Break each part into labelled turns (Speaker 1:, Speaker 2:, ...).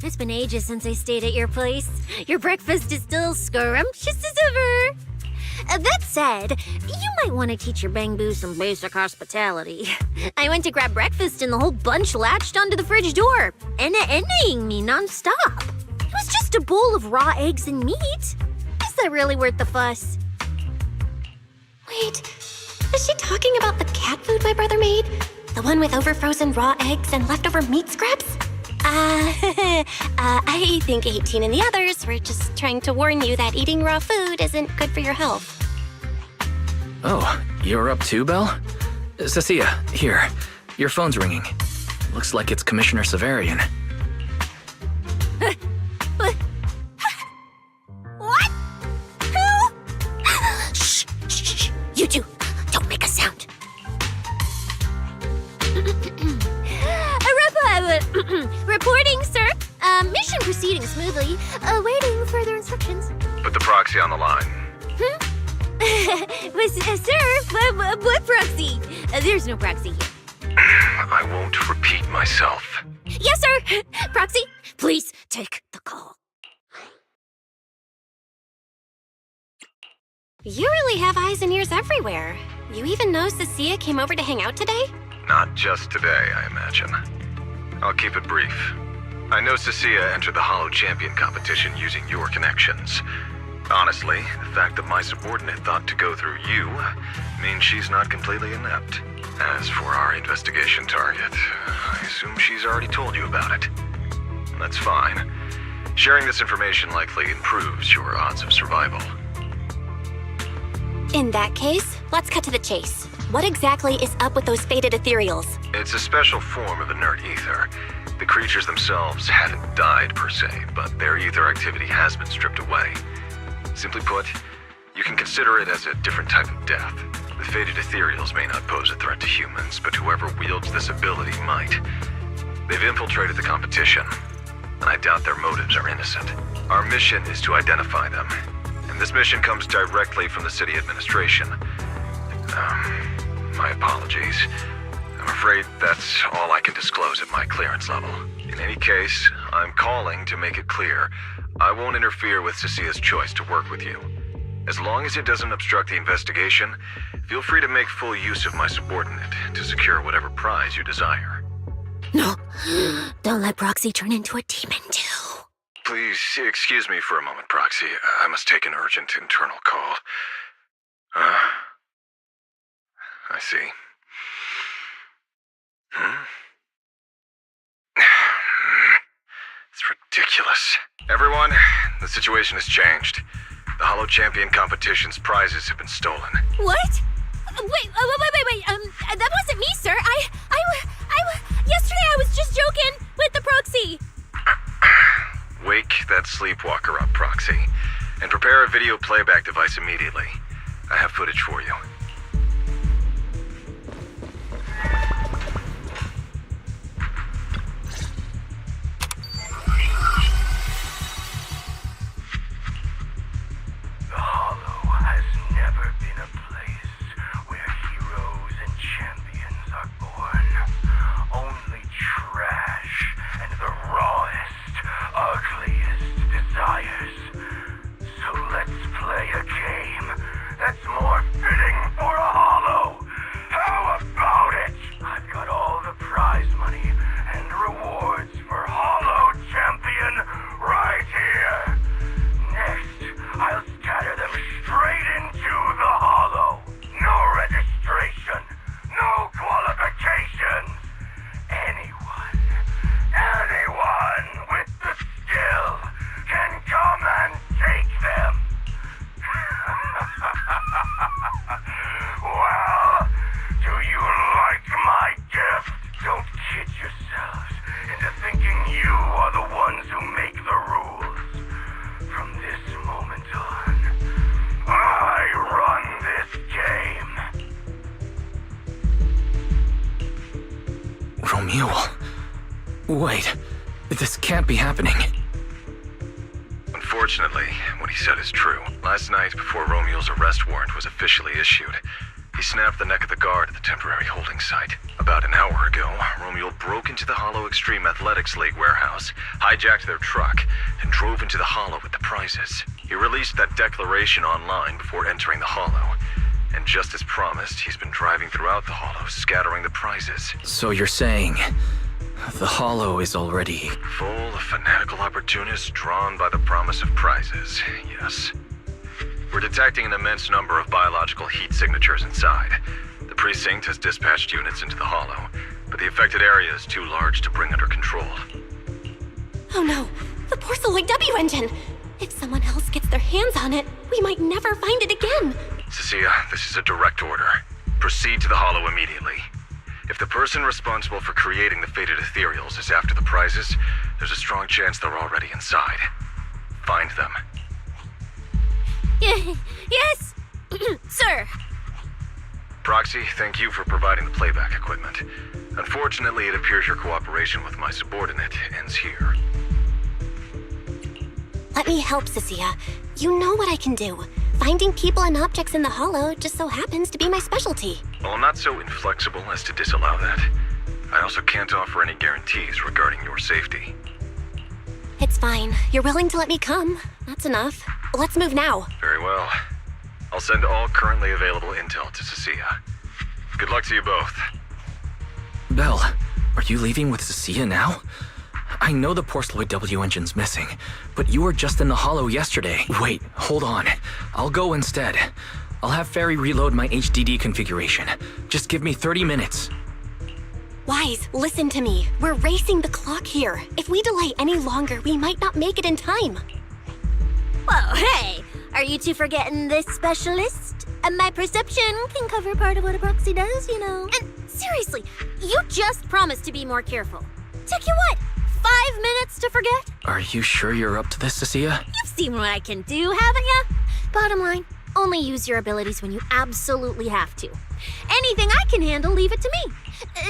Speaker 1: It's been ages since I stayed at your place. Your breakfast is still scrumptious as ever. That said, you might want to teach your Bang-Boo some basic hospitality. I went to grab breakfast and the whole bunch latched onto the fridge door, envying me nonstop. It was just a bowl of raw eggs and meat. Is that really worth the fuss?
Speaker 2: Wait, is she talking about the cat food my brother made? The one with overfrozen raw eggs and leftover meat scraps? I think 18 and the others were just trying to warn you that eating raw food isn't good for your health.
Speaker 3: Oh, you're up too, Belle? Cecilia, here. Your phone's ringing. Looks like it's Commissioner Severian.
Speaker 1: What? Who? Shh, shh, shh. You two, don't make a sound. Reporting, sir. Mission proceeding smoothly. Awaiting further instructions.
Speaker 4: Put the proxy on the line.
Speaker 1: Sir, what proxy? There's no proxy here.
Speaker 4: I won't repeat myself.
Speaker 1: Yes, sir. Proxy, please take the call.
Speaker 2: You really have eyes and ears everywhere. You even know Cecilia came over to hang out today?
Speaker 4: Not just today, I imagine. I'll keep it brief. I know Cecilia entered the Hollow Champion competition using your connections. Honestly, the fact that my subordinate thought to go through you means she's not completely inept. As for our investigation target, I assume she's already told you about it. That's fine. Sharing this information likely improves your odds of survival.
Speaker 2: In that case, let's cut to the chase. What exactly is up with those faded ethereals?
Speaker 4: It's a special form of inert ether. The creatures themselves hadn't died per se, but their ether activity has been stripped away. Simply put, you can consider it as a different type of death. The faded ethereals may not pose a threat to humans, but whoever wields this ability might. They've infiltrated the competition, and I doubt their motives are innocent. Our mission is to identify them, and this mission comes directly from the city administration. My apologies. I'm afraid that's all I can disclose at my clearance level. In any case, I'm calling to make it clear I won't interfere with Cecilia's choice to work with you. As long as it doesn't obstruct the investigation, feel free to make full use of my subordinate to secure whatever prize you desire.
Speaker 1: No, don't let Proxy turn into a demon too.
Speaker 4: Please excuse me for a moment, Proxy. I must take an urgent internal call. I see. It's ridiculous. Everyone, the situation has changed. The Hollow Champion competition's prizes have been stolen.
Speaker 1: What? Wait, that wasn't me, sir. Yesterday I was just joking with the Proxy.
Speaker 4: Wake that sleepwalker up, Proxy, and prepare a video playback device immediately. I have footage for you.
Speaker 3: Wait, this can't be happening.
Speaker 4: Unfortunately, what he said is true. Last night, before Romeo's arrest warrant was officially issued, He snapped the neck of the guard at the temporary holding site. About an hour ago, Romeo broke into the Hollow Extreme Athletics League warehouse, hijacked their truck, and drove into the Hollow with the prizes. He released that declaration online before entering the Hollow. And just as promised, he's been driving throughout the Hollow, scattering the prizes.
Speaker 3: So you're saying the Hollow is already...
Speaker 4: Full of fanatical opportunists drawn by the promise of prizes, yes. We're detecting an immense number of biological heat signatures inside. The precinct has dispatched units into the Hollow, but the affected area is too large to bring under control.
Speaker 2: Oh no, the Porcelain W engine! If someone else gets their hands on it, we might never find it again.
Speaker 4: Cecilia, this is a direct order. Proceed to the Hollow immediately. If the person responsible for creating the fated ethereals is after the prizes, there's a strong chance they're already inside. Find them.
Speaker 1: Yes, sir.
Speaker 4: Proxy, thank you for providing the playback equipment. Unfortunately, it appears your cooperation with my subordinate ends here.
Speaker 2: Let me help, Cecilia. You know what I can do. Finding people and objects in the Hollow just so happens to be my specialty.
Speaker 4: Well, I'm not so inflexible as to disallow that. I also can't offer any guarantees regarding your safety.
Speaker 2: It's fine. You're willing to let me come. That's enough. Let's move now.
Speaker 4: Very well. I'll send all currently available intel to Cecilia. Good luck to you both.
Speaker 3: Belle, are you leaving with Cecilia now? I know the Porcelain W engine's missing, but you were just in the Hollow yesterday. Wait, hold on. I'll go instead. I'll have Ferry reload my HDD configuration. Just give me 30 minutes.
Speaker 2: Wise, listen to me. We're racing the clock here. If we delay any longer, we might not make it in time.
Speaker 1: Whoa, hey! Are you two forgetting this specialist? My perception can cover part of what a proxy does, you know. And seriously, you just promised to be more careful. Took you what? 5 minutes to forget?
Speaker 3: Are you sure you're up to this, Cecilia?
Speaker 1: You've seen what I can do, haven't ya? Bottom line, only use your abilities when you absolutely have to. Anything I can handle, leave it to me.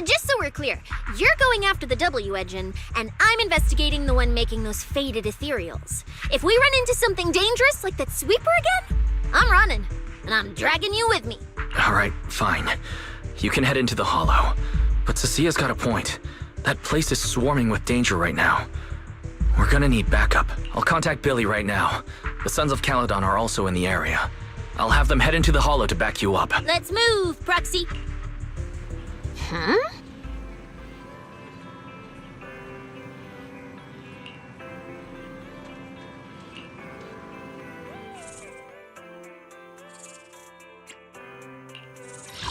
Speaker 1: Just so we're clear, you're going after the W engine, and I'm investigating the one making those faded ethereals. If we run into something dangerous like that sweeper again, I'm running, and I'm dragging you with me.
Speaker 3: All right, fine. You can head into the Hollow. But Cecilia's got a point. That place is swarming with danger right now. We're gonna need backup. I'll contact Billy right now. The Sons of Caledon are also in the area. I'll have them head into the Hollow to back you up.
Speaker 1: Let's move, Proxy. Huh?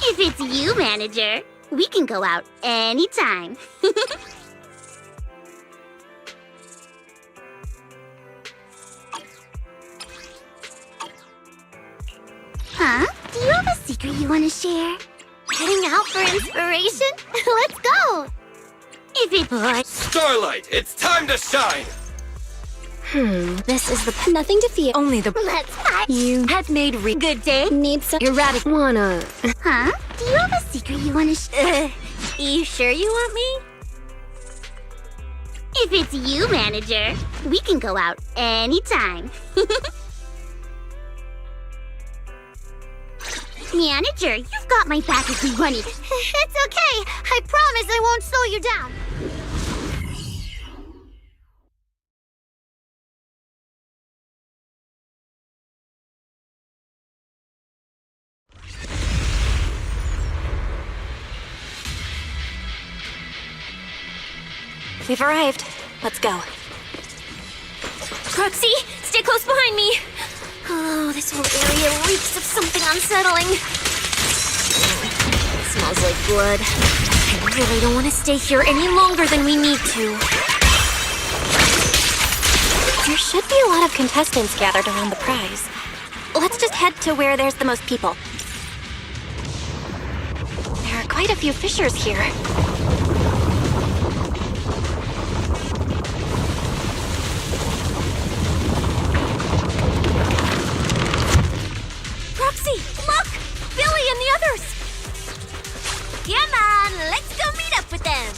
Speaker 1: If it's you, manager, we can go out anytime. Huh? Do you have a secret you want to share? Heading out for inspiration? Let's go! If it...
Speaker 5: Starlight, it's time to shine!
Speaker 2: This is the nothing to fear. Only the
Speaker 1: Let's fight!
Speaker 2: you had made
Speaker 1: Good day?
Speaker 2: need some erratic wanna.
Speaker 1: Huh? Do you have a secret you want to you sure you want me? If it's you, manager, we can go out anytime. Manager, you've got my back if we want it. It's okay. I promise I won't slow you down.
Speaker 2: We've arrived. Let's go.
Speaker 1: Proxy, stay close behind me. Oh, this whole area reeks of something unsettling. It smells like blood. I really don't want to stay here any longer than we need to.
Speaker 2: There should be a lot of contestants gathered around the prize. Let's just head to where there's the most people. There are quite a few fissures here.
Speaker 1: Proxy, look! Billy and the others! Come on, let's go meet up with them.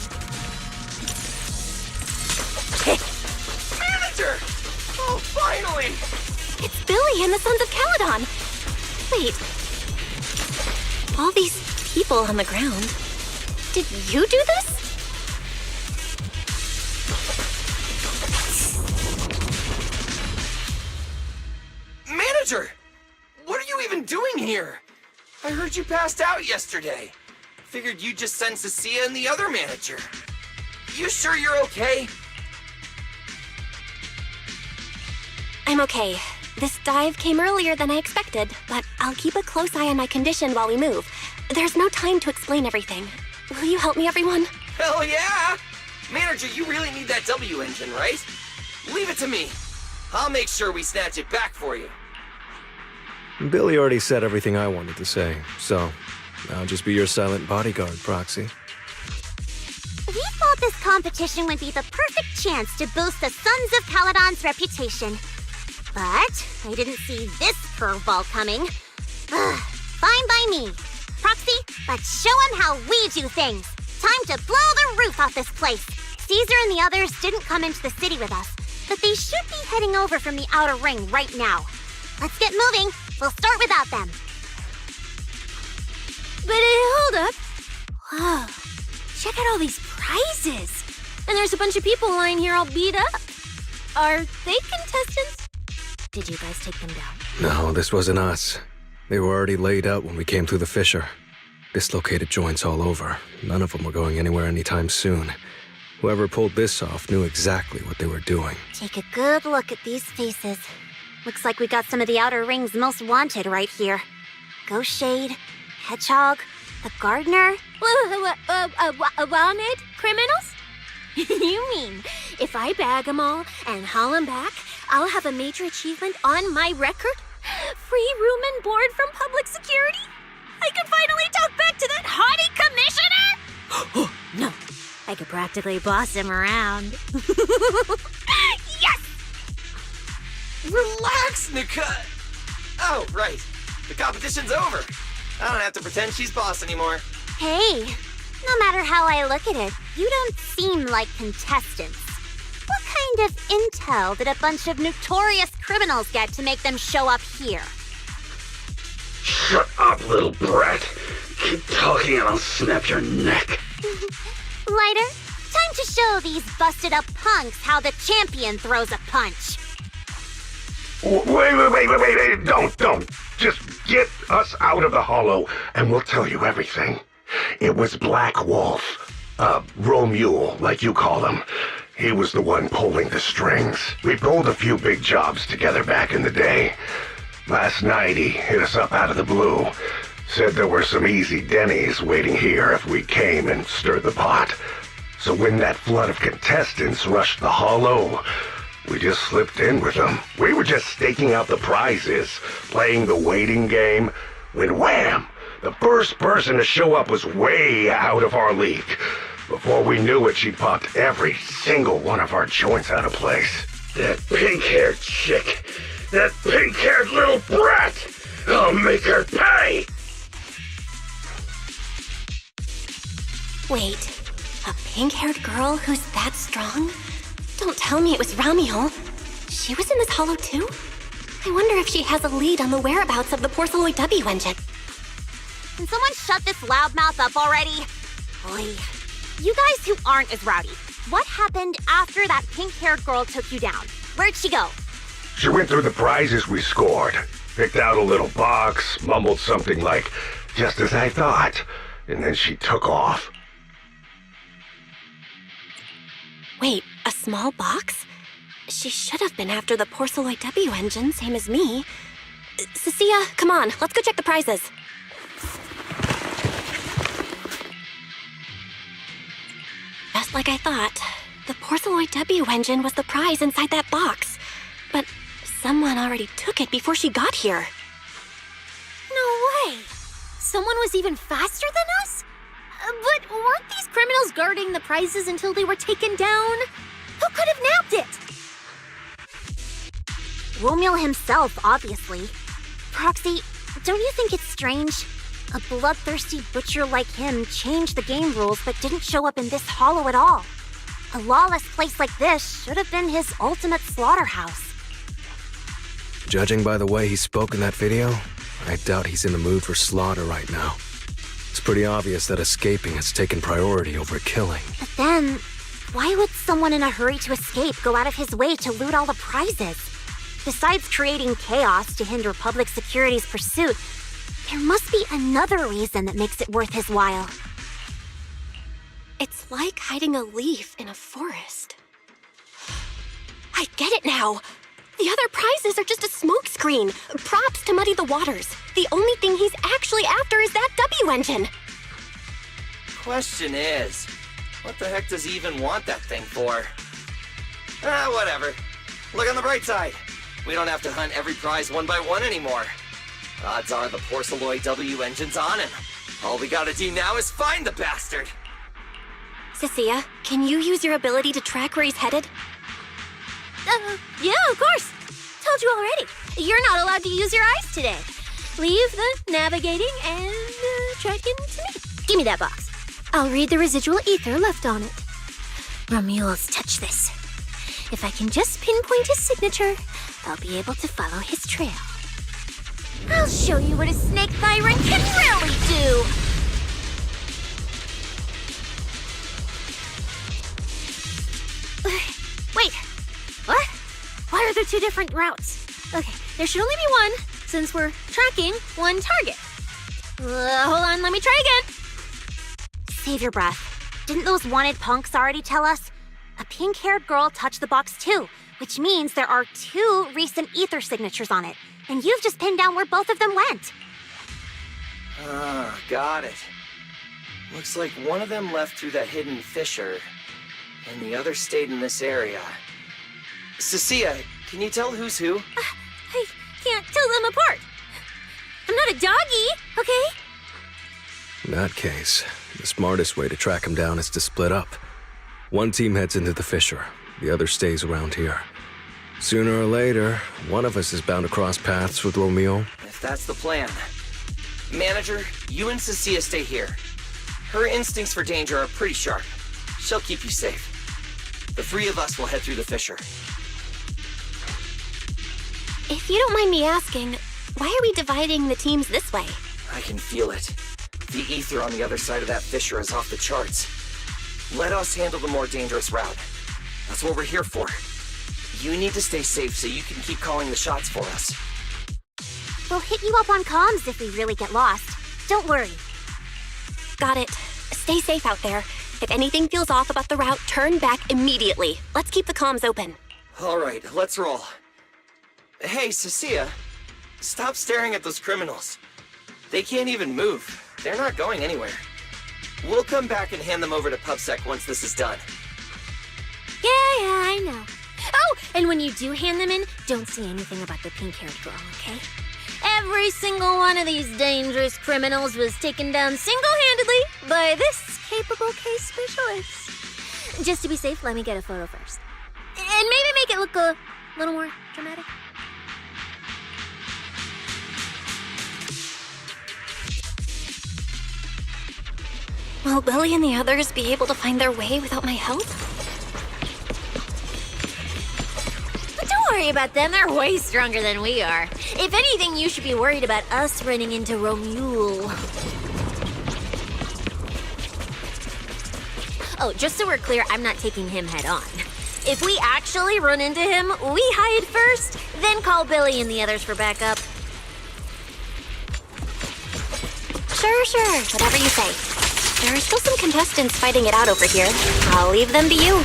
Speaker 5: Manager! Oh, finally!
Speaker 2: It's Billy and the Sons of Caledon. Wait. All these people on the ground. Did you do this?
Speaker 5: Manager! What are you even doing here? I heard you passed out yesterday. Figured you'd just send Cecilia and the other manager. You sure you're okay?
Speaker 2: I'm okay. This dive came earlier than I expected, but I'll keep a close eye on my condition while we move. There's no time to explain everything. Will you help me, everyone?
Speaker 5: Hell yeah! Manager, you really need that W engine, right? Leave it to me. I'll make sure we snatch it back for you.
Speaker 6: Billy already said everything I wanted to say, so I'll just be your silent bodyguard, Proxy.
Speaker 1: We thought this competition would be the perfect chance to boost the Sons of Caledon's reputation. But I didn't see this curveball coming. Ugh, fine by me. Proxy, let's show them how we do things. Time to blow the roof off this place. Caesar and the others didn't come into the city with us, but they should be heading over from the outer ring right now. Let's get moving. We'll start without them. But hold up. Whoa. Check out all these prizes. And there's a bunch of people lying here all beat up. Are they contestants? Did you guys take them down?
Speaker 6: No, this wasn't us. They were already laid out when we came through the fissure. Dislocated joints all over. None of them were going anywhere anytime soon. Whoever pulled this off knew exactly what they were doing.
Speaker 1: Take a good look at these faces. Looks like we got some of the Outer Ring's most wanted right here. Ghost Shade, Hedgehog, the Gardener. Wanted criminals? You mean, if I bag them all and haul them back, I'll have a major achievement on my record? Free room and board from public security? I could finally talk back to that haughty commissioner? No, I could practically boss him around. Yes!
Speaker 5: Relax, Nika! Oh, right. The competition's over. I don't have to pretend she's boss anymore.
Speaker 1: Hey, no matter how I look at it, you don't seem like contestants. What kind of intel did a bunch of notorious criminals get to make them show up here?
Speaker 7: Shut up, little brat. Keep talking and I'll snap your neck.
Speaker 1: Lighter, time to show these busted up punks how the champion throws a punch.
Speaker 7: Wait. Don't. Just get us out of the hollow and we'll tell you everything. It was Black Wolf. Romule, like you call him. He was the one pulling the strings. We pulled a few big jobs together back in the day. Last night he hit us up out of the blue. Said there were some easy Denny's waiting here if we came and stirred the pot. So when that flood of contestants rushed the hollow, we just slipped in with them. We were just staking out the prizes, playing the waiting game, when wham! The first person to show up was way out of our league. Before we knew it, she popped every single one of our joints out of place. That pink-haired chick! That pink-haired little brat! I'll make her pay!
Speaker 2: Wait, a pink-haired girl who's that strong? Don't tell me it was Ramiel. She was in this hollow too? I wonder if she has a lead on the whereabouts of the Porceloid W engine.
Speaker 1: Can someone shut this loudmouth up already? Boy, you guys who aren't as rowdy, what happened after that pink-haired girl took you down? Where'd she go?
Speaker 7: She went through the prizes we scored, picked out a little box, mumbled something like, "Just as I thought," and then she took off.
Speaker 2: Wait, a small box? She should have been after the Porceloid W engine, same as me. Cecilia, come on, let's go check the prizes. Just like I thought, the Porceloid W engine was the prize inside that box. But someone already took it before she got here.
Speaker 1: No way! Someone was even faster than us? But weren't these criminals guarding the prizes until they were taken down? Who could have nabbed it? Romeo himself, obviously. Proxy, don't you think it's strange? A bloodthirsty butcher like him changed the game rules but didn't show up in this hollow at all. A lawless place like this should have been his ultimate slaughterhouse.
Speaker 6: Judging by the way he spoke in that video, I doubt he's in the mood for slaughter right now. It's pretty obvious that escaping has taken priority over killing.
Speaker 1: But then, why would someone in a hurry to escape go out of his way to loot all the prizes? Besides creating chaos to hinder public security's pursuit, there must be another reason that makes it worth his while.
Speaker 2: It's like hiding a leaf in a forest. I get it now. The other prizes are just a smokescreen, props to muddy the waters. The only thing he's actually after is that W engine.
Speaker 5: Question is, what the heck does he even want that thing for? Whatever. Look on the bright side. We don't have to hunt every prize one by one anymore. Odds are the Porceloid W engine's on him. All we gotta do now is find the bastard.
Speaker 2: Cecilia, can you use your ability to track where he's headed?
Speaker 1: Yeah, of course. Told you already. You're not allowed to use your eyes today. Leave the navigating and tracking to me. Give me that box. I'll read the residual ether left on it. Romuald's touch this. If I can just pinpoint his signature, I'll be able to follow his trail. I'll show you what a snake tyrant can really do! Wait, what? Why are there two different routes? Okay, there should only be one, since we're tracking one target. Hold on, let me try again. Save your breath. Didn't those wanted punks already tell us? A pink-haired girl touched the box too, which means there are two recent ether signatures on it, and you've just pinned down where both of them went.
Speaker 5: Ah, got it. Looks like one of them left through that hidden fissure, and the other stayed in this area. Cecilia, can you tell who's who?
Speaker 1: I can't tell them apart. I'm not a doggy, okay?
Speaker 6: In that case, the smartest way to track him down is to split up. One team heads into the fissure, the other stays around here. Sooner or later, one of us is bound to cross paths with Romeo.
Speaker 5: If that's the plan. Manager, you and Cecilia stay here. Her instincts for danger are pretty sharp. She'll keep you safe. The three of us will head through the fissure.
Speaker 2: If you don't mind me asking, why are we dividing the teams this way?
Speaker 5: I can feel it. The ether on the other side of that fissure is off the charts. Let us handle the more dangerous route. That's what we're here for. You need to stay safe so you can keep calling the shots for us.
Speaker 1: We'll hit you up on comms if we really get lost. Don't worry.
Speaker 2: Got it. Stay safe out there. If anything feels off about the route, turn back immediately. Let's keep the comms open.
Speaker 5: All right, let's roll. Hey, Cecilia, stop staring at those criminals. They can't even move. They're not going anywhere. We'll come back and hand them over to PubSec once this is done.
Speaker 1: Yeah, I know. Oh, and when you do hand them in, don't say anything about the pink-haired girl, okay? Every single one of these dangerous criminals was taken down single-handedly by this capable case specialist. Just to be safe, let me get a photo first. And maybe make it look a little more dramatic.
Speaker 2: Will Billy and the others be able to find their way without my help?
Speaker 1: But don't worry about them, they're way stronger than we are. If anything, you should be worried about us running into Romuald. Oh, just so we're clear, I'm not taking him head on. If we actually run into him, we hide first, then call Billy and the others for backup.
Speaker 2: Sure, whatever you say. There are still some contestants fighting it out over here. I'll leave them to you.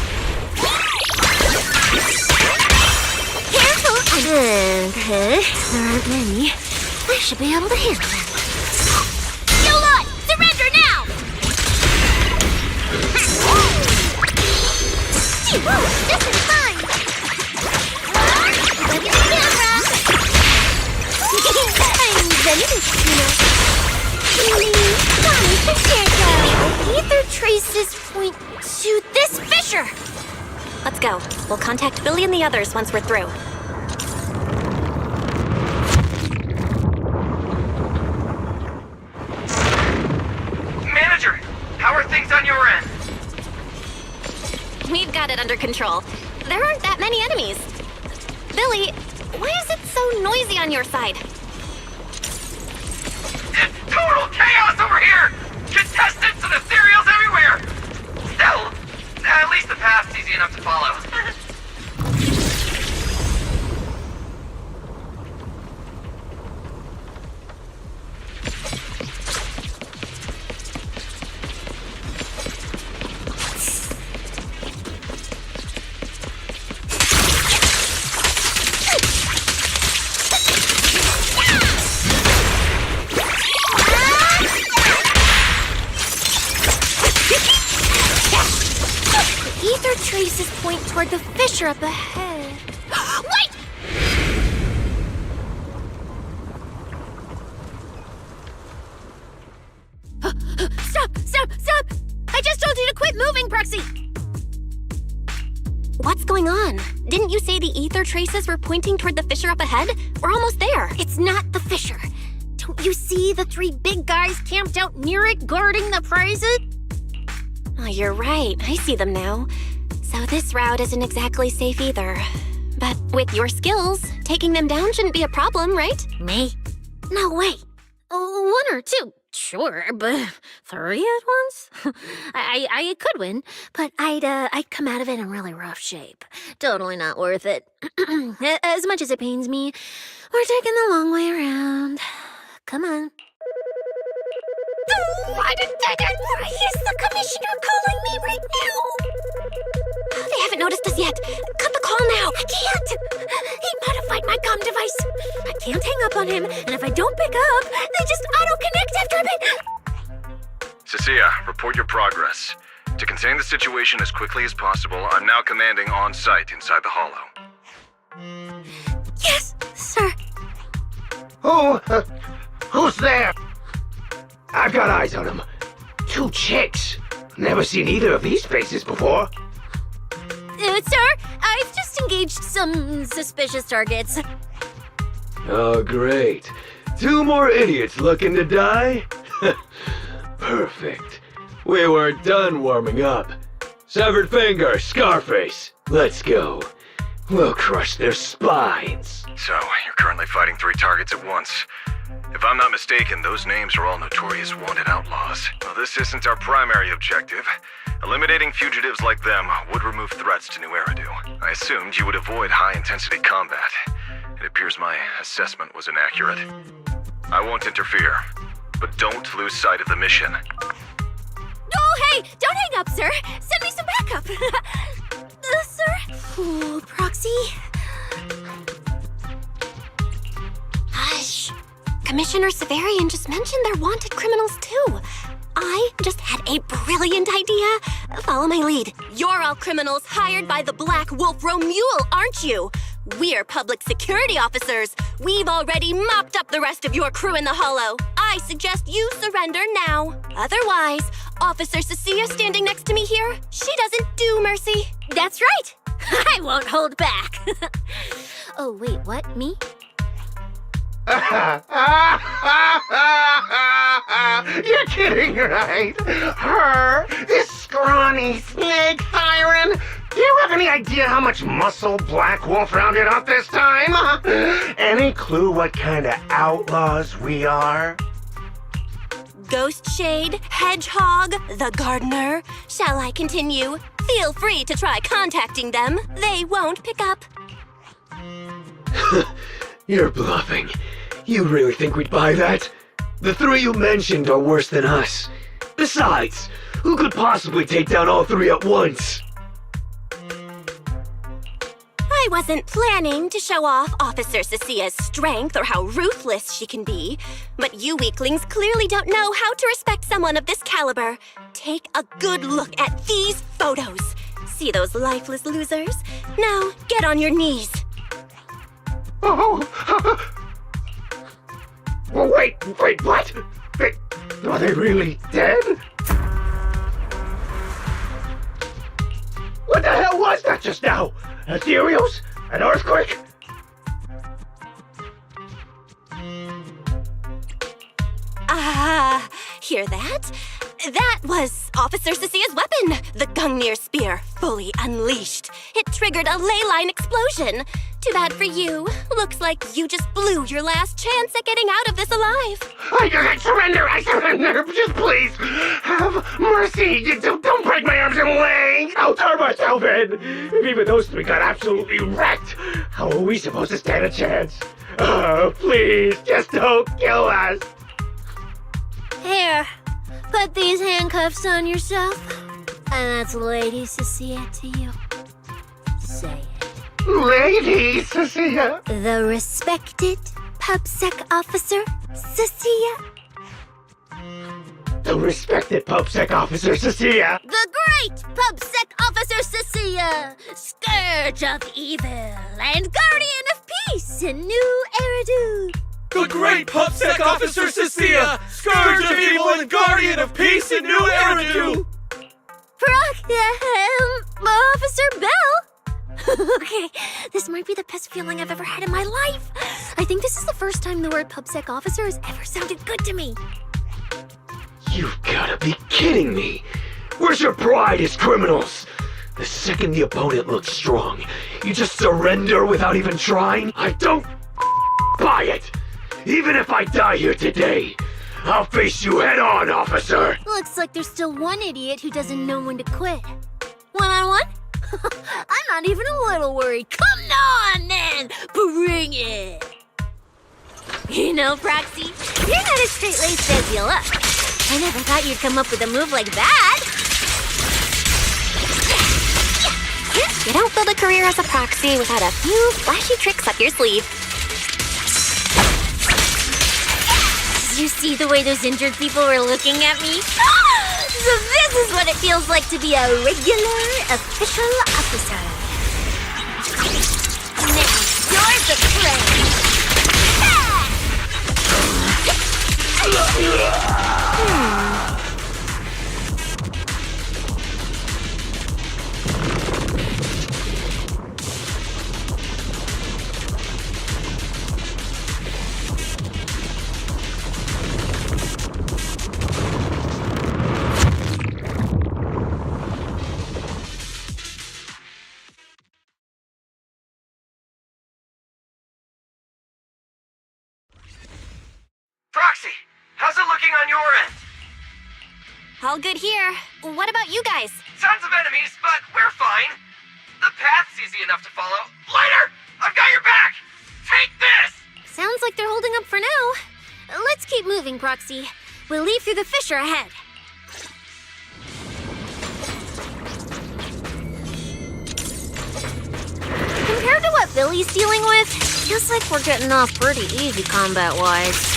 Speaker 1: Careful! Okay, there aren't many. I should be able to handle them. You lot! Surrender now! This is fine! Look at the camera! I'm Venice, you know. Ether traces point to this fissure!
Speaker 2: Let's go. We'll contact Billy and the others once we're through.
Speaker 5: Manager, how are things on your end?
Speaker 2: We've got it under control. There aren't that many enemies. Billy, why is it so noisy on your side?
Speaker 5: Total chaos over here! Contestants and ethereals everywhere! Still, at least the path's easy enough to follow.
Speaker 1: Ether traces point toward the fissure up ahead. Wait! Stop! I just told you to quit moving, Proxy!
Speaker 2: What's going on? Didn't you say the ether traces were pointing toward the fissure up ahead? We're almost there.
Speaker 1: It's not the fissure. Don't you see the three big guys camped out near it guarding the prizes?
Speaker 2: Oh, you're right. I see them now. So this route isn't exactly safe either. But with your skills, taking them down shouldn't be a problem, right?
Speaker 1: Me? No way. One or two, sure, but three at once? I could win, but I'd come out of it in really rough shape. Totally not worth it. As much as it pains me, we're taking the long way around. Come on. Why is the commissioner calling me right now?
Speaker 2: They haven't noticed us yet. Cut the call now.
Speaker 1: I can't. He modified my comm device. I can't hang up on him, and if I don't pick up, they just auto-connect after a bit.
Speaker 4: Cecilia, report your progress. To contain the situation as quickly as possible, I'm now commanding on-site inside the hollow.
Speaker 1: Yes, sir.
Speaker 7: Who's there? I've got eyes on them. Two chicks. Never seen either of these faces before.
Speaker 1: Sir, I've just engaged some suspicious targets.
Speaker 8: Oh, great. Two more idiots looking to die? Perfect. We weren't done warming up. Severed finger, Scarface. Let's go. We'll crush their spines.
Speaker 4: So, you're currently fighting 3 targets at once. If I'm not mistaken, those names are all notorious wanted outlaws. Well, this isn't our primary objective. Eliminating fugitives like them would remove threats to New Eridu. I assumed you would avoid high-intensity combat. It appears my assessment was inaccurate. I won't interfere, but don't lose sight of the mission.
Speaker 1: Oh, hey! Don't hang up, sir! Send me some backup! Sir? Ooh, Proxy?
Speaker 2: Hush. Commissioner Severian just mentioned they're wanted criminals too. I just had a brilliant idea. Follow my lead. You're all criminals hired by the Black Wolf Romule, aren't you? We're public security officers. We've already mopped up the rest of your crew in the hollow. I suggest you surrender now. Otherwise, Officer Cecilia standing next to me here, she doesn't do mercy.
Speaker 1: That's right! I won't hold back. Oh, wait, what? Me?
Speaker 7: You're kidding, right? Her? This scrawny snake siren? Do you have any idea how much muscle Black Wolf rounded up this time? Any clue what kind of outlaws we are?
Speaker 2: Ghost Shade, Hedgehog, the Gardener. Shall I continue? Feel free to try contacting them. They won't pick up.
Speaker 8: You're bluffing. You really think we'd buy that? The 3 you mentioned are worse than us. Besides, who could possibly take down all 3 at once?
Speaker 2: I wasn't planning to show off Officer Cecilia's strength or how ruthless she can be, but you weaklings clearly don't know how to respect someone of this caliber. Take a good look at these photos. See those lifeless losers? Now, get on your knees.
Speaker 7: Oh, well, wait, what? Are they really dead? What the hell was that just now? Ethereals? An earthquake?
Speaker 2: Hear that? That was Officer Cecilia's weapon, the Gungnir Spear, fully unleashed. It triggered a ley line explosion. Too bad for you. Looks like you just blew your last chance at getting out of this alive.
Speaker 7: I surrender, just please, have mercy. Don't break my arms and legs. I'll turn myself in. If even those three got absolutely wrecked, how are we supposed to stand a chance? Please, just don't kill us.
Speaker 1: Here, put these handcuffs on yourself. And that's Lady Cecilia to you. Say it.
Speaker 7: Lady Cecilia.
Speaker 1: The respected PubSec officer, Cecilia.
Speaker 7: The respected PubSec officer, Cecilia.
Speaker 1: The great PubSec officer, Cecilia. Scourge of evil and guardian of peace in New Eridu.
Speaker 9: The great PubSec officer, Cecilia. Scourge of evil and guardian of peace in New Eridu.
Speaker 1: Officer Bell. Okay, this might be the best feeling I've ever had in my life. I think this is the first time the word PubSec officer has ever sounded good to me.
Speaker 8: You've gotta be kidding me! Where's your pride as criminals? The second the opponent looks strong, you just surrender without even trying? I don't buy it! Even if I die here today, I'll face you head on, officer!
Speaker 1: Looks like there's still one idiot who doesn't know when to quit. One-on-one? I'm not even a little worried. Come on, then! Bring it! You know, Proxy, you're not as straight-laced as you look. I never thought you'd come up with a move like that.
Speaker 2: You don't build a career as a proxy without a few flashy tricks up your sleeve.
Speaker 1: Did you see the way those injured people were looking at me? So this is what it feels like to be a regular official officer. Now, you're the prey.
Speaker 5: Proxy, how's it looking on your end?
Speaker 2: All good here. What about you guys?
Speaker 5: Tons of enemies, but we're fine. The path's easy enough to follow. Lighter, I've got your back. Take this.
Speaker 1: Sounds like they're holding up for now. Let's keep moving, Proxy. We'll leave through the fissure ahead. Compared to what Billy's dealing with, feels like we're getting off pretty easy combat-wise.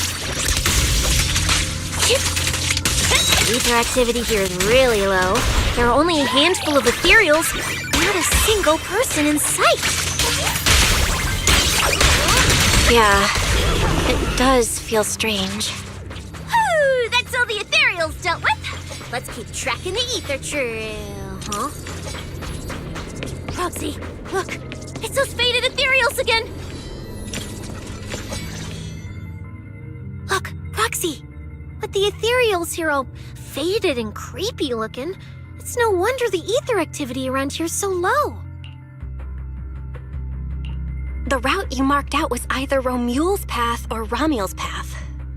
Speaker 1: Ether activity here is really low. There are only a handful of ethereals, not a single person in sight.
Speaker 2: Yeah, it does feel strange.
Speaker 1: Whew, that's all the ethereals dealt with. Let's keep tracking the ether trail, huh? Proxy, look, it's those faded ethereals again. Look, Proxy, with the ethereals here all faded and creepy looking, it's no wonder the ether activity around here's so low.
Speaker 2: The route you marked out was either Romule's path or Ramiel's path,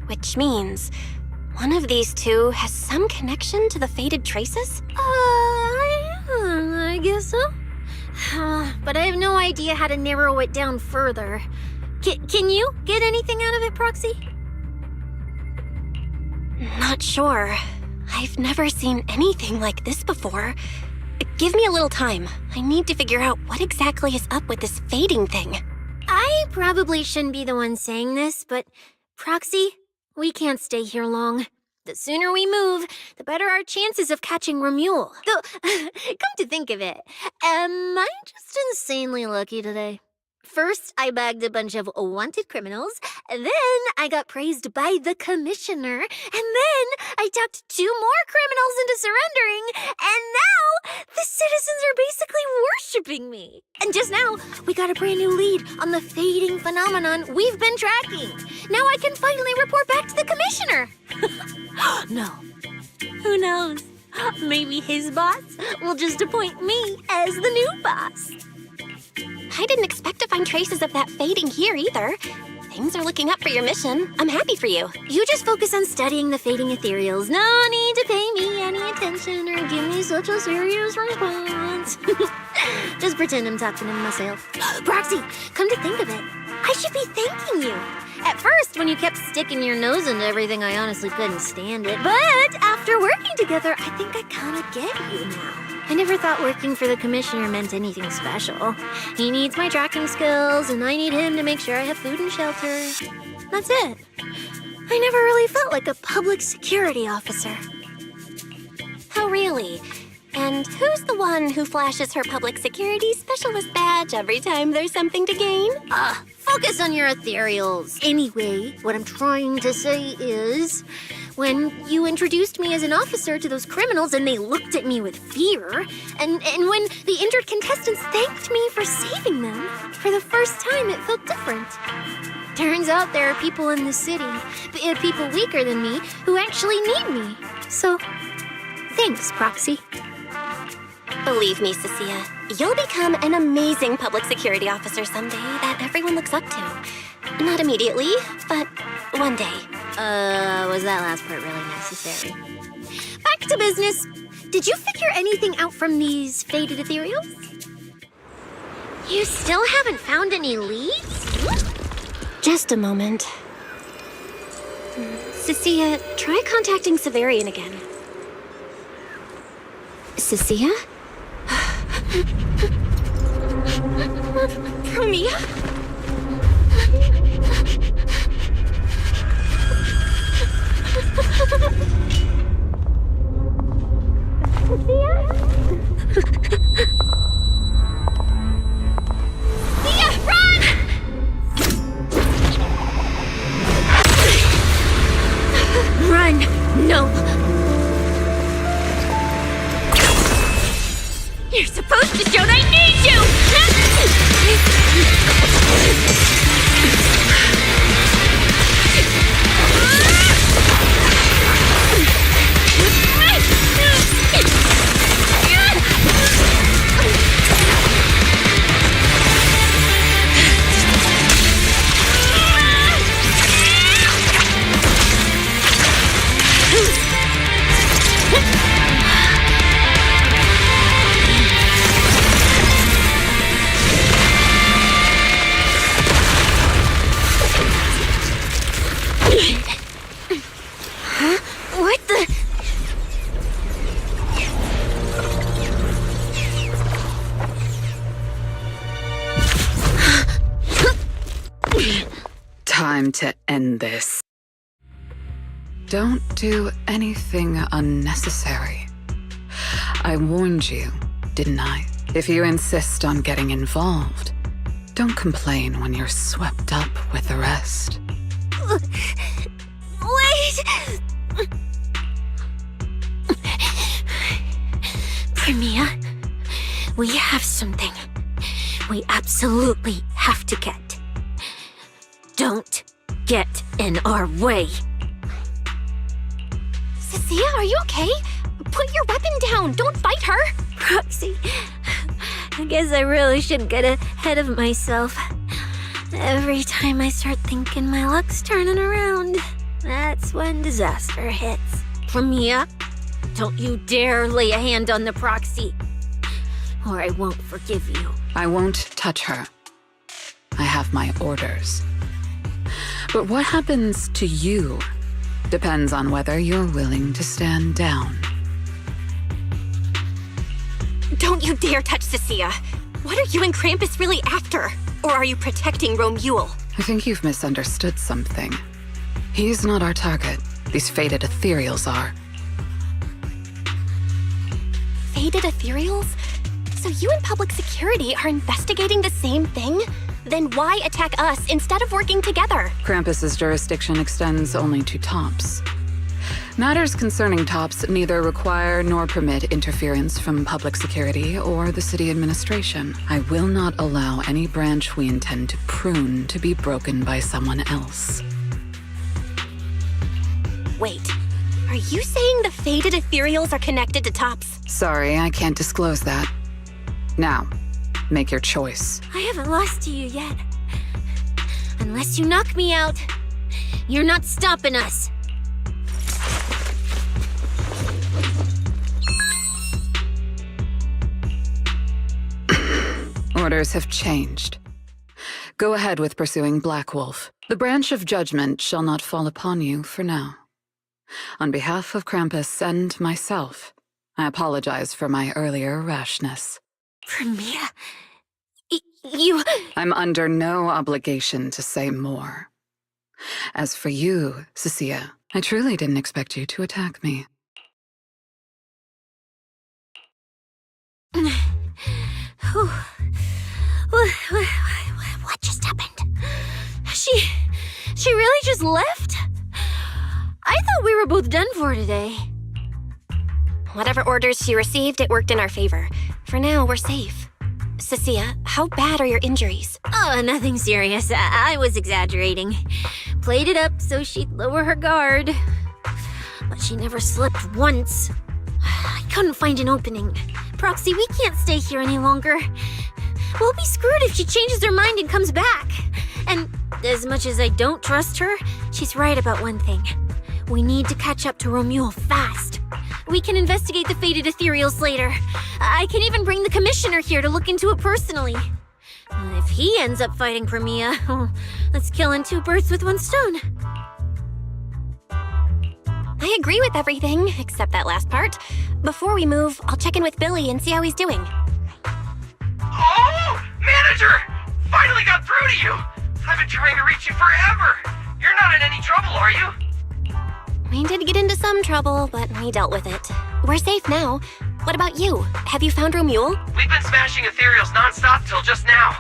Speaker 2: which means one of these two has some connection to the faded traces?
Speaker 1: I guess so. But I have no idea how to narrow it down further. Can you get anything out of it, Proxy?
Speaker 2: Not sure. I've never seen anything like this before. Give me a little time. I need to figure out what exactly is up with this fading thing.
Speaker 1: I probably shouldn't be the one saying this, but Proxy, we can't stay here long. The sooner we move, the better our chances of catching Romule. Though, come to think of it, am I just insanely lucky today? First, I bagged a bunch of wanted criminals, then I got praised by the commissioner, and then I talked 2 more criminals into surrendering, and now the citizens are basically worshipping me. And just now, we got a brand new lead on the fading phenomenon we've been tracking. Now I can finally report back to the commissioner. No. Who knows? Maybe his boss will just appoint me as the new boss.
Speaker 2: I didn't expect to find traces of that fading here either. Things are looking up for your mission. I'm happy for you.
Speaker 1: You just focus on studying the fading ethereals. No need to pay me any attention or give me such a serious response. Just pretend I'm talking to myself. Proxy, come to think of it, I should be thanking you. At first, when you kept sticking your nose into everything, I honestly couldn't stand it. But after working together, I think I kind of get you now. I never thought working for the commissioner meant anything special. He needs my tracking skills, and I need him to make sure I have food and shelter. That's it. I never really felt like a public security officer.
Speaker 2: Oh, really? And who's the one who flashes her public security specialist badge every time there's something to gain?
Speaker 1: Focus on your ethereals. Anyway, what I'm trying to say is, when you introduced me as an officer to those criminals and they looked at me with fear, and when the injured contestants thanked me for saving them, for the first time it felt different. Turns out there are people in the city, people weaker than me, who actually need me. So, thanks, Proxy.
Speaker 2: Believe me, Cecilia, you'll become an amazing public security officer someday that everyone looks up to. Not immediately, but one day.
Speaker 1: Was that last part really necessary? Back to business. Did you figure anything out from these faded ethereals? You still haven't found any leads?
Speaker 2: Just a moment. Cecilia, try contacting Severian again. Cecilia? Mia?
Speaker 1: Run! No! You're supposed to shout I need you! What the?
Speaker 10: Time to end this. Don't do anything unnecessary. I warned you, didn't I? If you insist on getting involved, don't complain when you're swept up with the rest.
Speaker 1: Wait! Premia, we have something we absolutely have to get. Don't get in our way.
Speaker 2: Cecilia, are you okay? Put your weapon down. Don't fight her.
Speaker 1: Proxy, I guess I really should get ahead of myself. Every time I start thinking my luck's turning around, that's when disaster hits. Premia, don't you dare lay a hand on the Proxy, or I won't forgive you.
Speaker 10: I won't touch her. I have my orders. But what happens to you depends on whether you're willing to stand down.
Speaker 2: Don't you dare touch Cecilia. What are you and Krampus really after? Or are you protecting Romuald?
Speaker 10: I think you've misunderstood something. He's not our target. These faded ethereals are.
Speaker 2: Faded ethereals? So you and public security are investigating the same thing? Then why attack us instead of working together?
Speaker 10: Krampus's jurisdiction extends only to tops. Matters concerning tops neither require nor permit interference from public security or the city administration. I will not allow any branch we intend to prune to be broken by someone else.
Speaker 2: Wait, are you saying the faded ethereals are connected to tops?
Speaker 10: Sorry, I can't disclose that. Now, Make your choice.
Speaker 1: I haven't lost to you yet. Unless you knock me out, you're not stopping us.
Speaker 10: Orders have changed. Go ahead with pursuing Black Wolf. The branch of judgment shall not fall upon you for now. On behalf of Krampus and myself, I apologize for my earlier rashness.
Speaker 1: Premiere? You...
Speaker 10: I'm under no obligation to say more. As for you, Cecilia, I truly didn't expect you to attack me.
Speaker 1: What just happened? She really just left? I thought we were both done for today.
Speaker 2: Whatever orders she received, it worked in our favor. For now, we're safe. Cecilia, how bad are your injuries?
Speaker 1: Oh, nothing serious. I was exaggerating. Played it up so she'd lower her guard. But she never slipped once. I couldn't find an opening. Proxy, we can't stay here any longer. We'll be screwed if she changes her mind and comes back. And as much as I don't trust her, she's right about one thing. We need to catch up to Romuald fast. We can investigate the fated ethereals later. I can even bring the commissioner here to look into it personally. If he ends up fighting Premia, that's killing two birds with one stone.
Speaker 2: I agree with everything, except that last part. Before we move, I'll check in with Billy and see how he's doing.
Speaker 5: Oh! Manager! Finally got through to you! I've been trying to reach you forever! You're not in any trouble, are you?
Speaker 2: We did get into some trouble, but we dealt with it. We're safe now. What about you? Have you found Romuald?
Speaker 5: We've been smashing ethereals non-stop till just now.